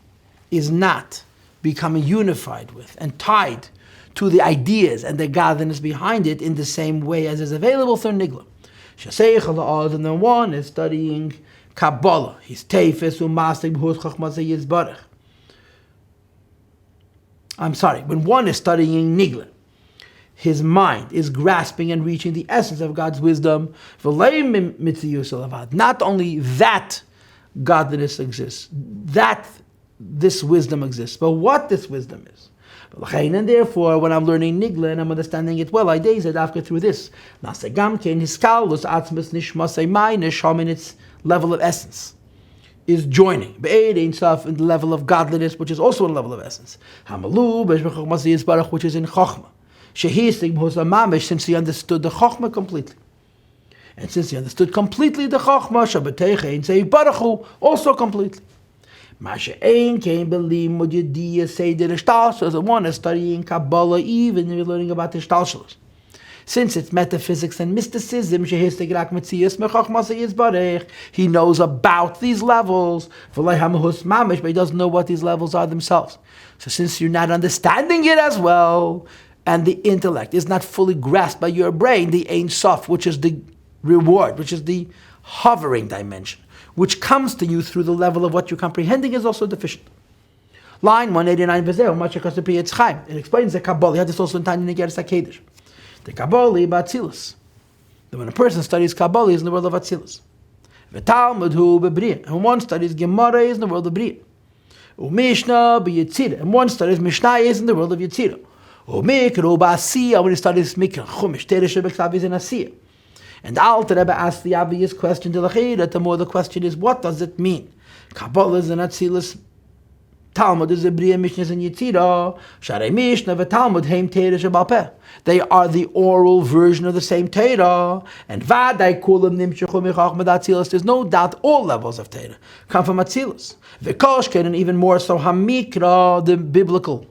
is not becoming unified with and tied to the ideas and the godliness behind it in the same way as is available through Nigla. And then one is studying Kabbalah. He's teifes u'mastig b'hus chachmas yizbarach. When one is studying Nigla, his mind is grasping and reaching the essence of God's wisdom. Not only that godliness exists, that this wisdom exists, but what this wisdom is. And therefore, when I'm learning Nigla and I'm understanding it well, I daze it after through this. In its level of essence is joining in the level of godliness, which is also a level of essence. Which is in Chochmah. Since he understood the Chochmah completely. And since he understood completely the Chochmah, also completely. Masha ain't can't believe what you do say the Shtalshalos. I want to study in Kabbalah even if you're learning about the Shtalshalos. Since it's metaphysics and mysticism, he knows about these levels, but he doesn't know what these levels are themselves. So since you're not understanding it as well, and the intellect is not fully grasped by your brain, the Ein Sof, which is the reward, which is the hovering dimension, which comes to you through the level of what you're comprehending, is also deficient. Line 189, it explains the Kabbalah. You have this also in Tanya Negeres HaKedesh. The Kabbalah about Atzilus. That when a person studies Kabbalah, he's in the world of Atzilus. V'Talmud hu beBriah. And one studies Gemara, is in the world of Briah. U'Mishnah b'Yetzirah. And one studies Mishnah, is in the world of Yetzirah. U'Mikra b'Asiyah. When he studies Mikra, Chumash, Teresh b'Ksav is in Asiyah. And the Alter Rebbe asks the obvious question to the Chayda. The more the question is, what does it mean? Kabbalah is in Atzilus. Talmud is a Briah, Mishnah is in Yetzirah. Sharei Mishnah v'Talmud heim Teresh b'Alpeh. They are the oral version of the same Torah. And Vadai kulam nimshechu michachma d'Atzilus. There's no doubt all levels of Torah come from Atzilus. V'koshken, and even more so Hamikra, the biblical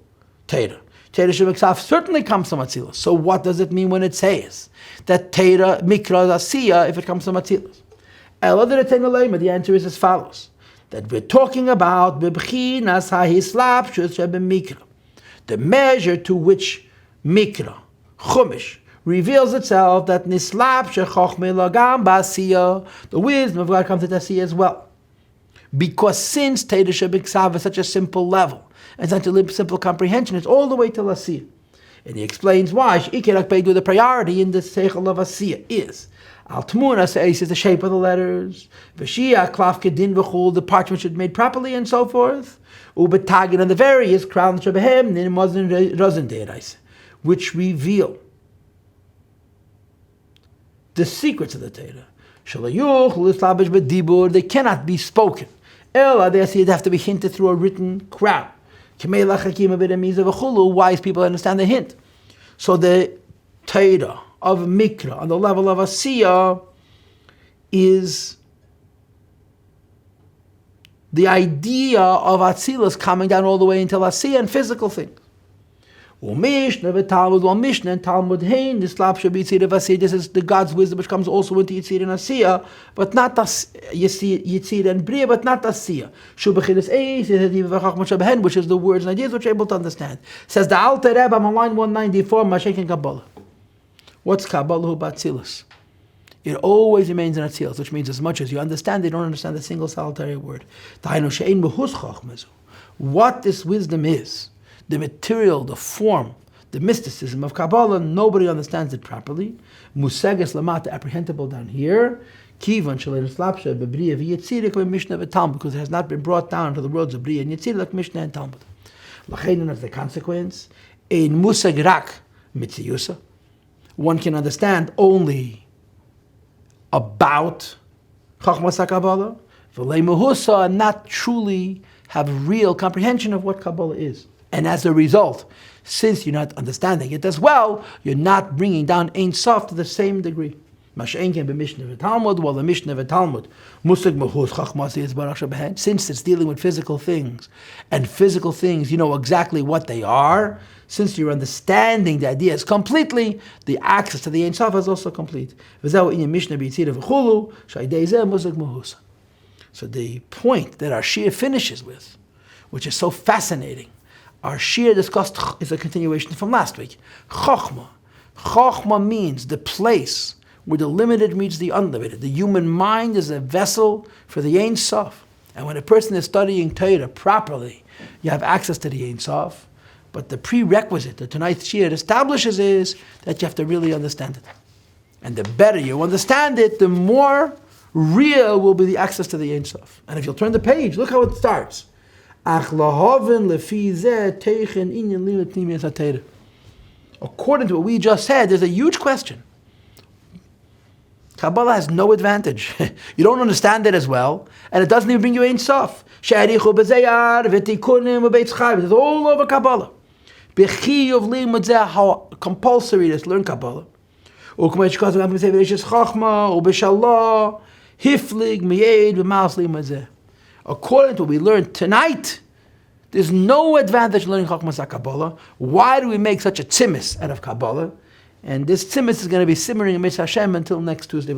Torah. Torah Shebeksav certainly comes from Atzilus. So what does it mean when it says that Torah Mikra is Asiyah if it comes from Atzilus? The answer is as follows. That we're talking about the measure to which Mikra, Chumash, reveals itself, that Nislapshe Chochmeh Lagam Ba'asiyah, the wisdom of God comes to Asiyah as well. Because since Torah Shebeksav is such a simple level, and such a simple comprehension, it's all the way to Asiyah. And he explains why the priority in the Seichel of Asiyah is Al Tmuna says is the shape of the letters, V'Shia Klaf Kedin V'Chul, the parchment should be made properly, and so forth. Ubetagin, and the various crowns Shebehem Nimazin Rozen Derais, which reveal the secrets of the Torah. They cannot be spoken. Ella, they have to be hinted through a written crown. Wise people understand the hint. So the Torah of Mikra on the level of Asiyah is the idea of Atzilus coming down all the way until Asiyah and physical things. Mishnah and Talmud hein, this is the God's wisdom which comes also into Yitzir and Asiyah, but not Yitzir and Briah, but not Asiyah. Which is the words and ideas which you're able to understand. Says the Alter Rebbe on line 194, Mashek and Kabbalah. What's Kabbalah hu b'Atzilus? It always remains in Atzilus, which means as much as you understand, they don't understand a single solitary word. What this wisdom is, the material, the form, the mysticism of Kabbalah, nobody understands it properly. Museges lamata, apprehendable down here. Kivan shalein slapsha bebriya v'yitzirah Mishnah v'Talmud, because it has not been brought down to the worlds of Briah and Yitzirah like Mishnah and Talmud. Lachein, as the consequence, ein museg rak mitziyusa. One can understand only about Chachmas HaKabbalah, v'lei mehusa, and not truly have real comprehension of what Kabbalah is. And as a result, since you're not understanding it as well, you're not bringing down Ein Sof to the same degree. Masha'en can be Mishnah v'Talmud, while the Mishnah v'Talmud, Musig Mahuz Chachmas is Baruch Shabbat. Since it's dealing with physical things, and physical things, you know exactly what they are, since you're understanding the ideas completely, the access to the Ein Sof is also complete. So the point that our Shia finishes with, which is so fascinating, our Shia discussed is a continuation from last week. Chochmah. Chochmah means the place where the limited meets the unlimited. The human mind is a vessel for the Ein Sof. And when a person is studying Torah properly, you have access to the Ein Sof. But the prerequisite that tonight's Shia establishes is that you have to really understand it. And the better you understand it, the more real will be the access to the Ein Sof. And if you'll turn the page, look how it starts. According to what we just said, there's a huge question. Kabbalah has no advantage. You don't understand it as well, and it doesn't even bring you Ein Sof. It's all over Kabbalah. How compulsory it is to learn Kabbalah. according to what we learned tonight, there's no advantage in learning Chachmas Kabbalah. Why do we make such a tzimis out of Kabbalah? And this tzimis is going to be simmering in Mitzvah Hashem until next Tuesday.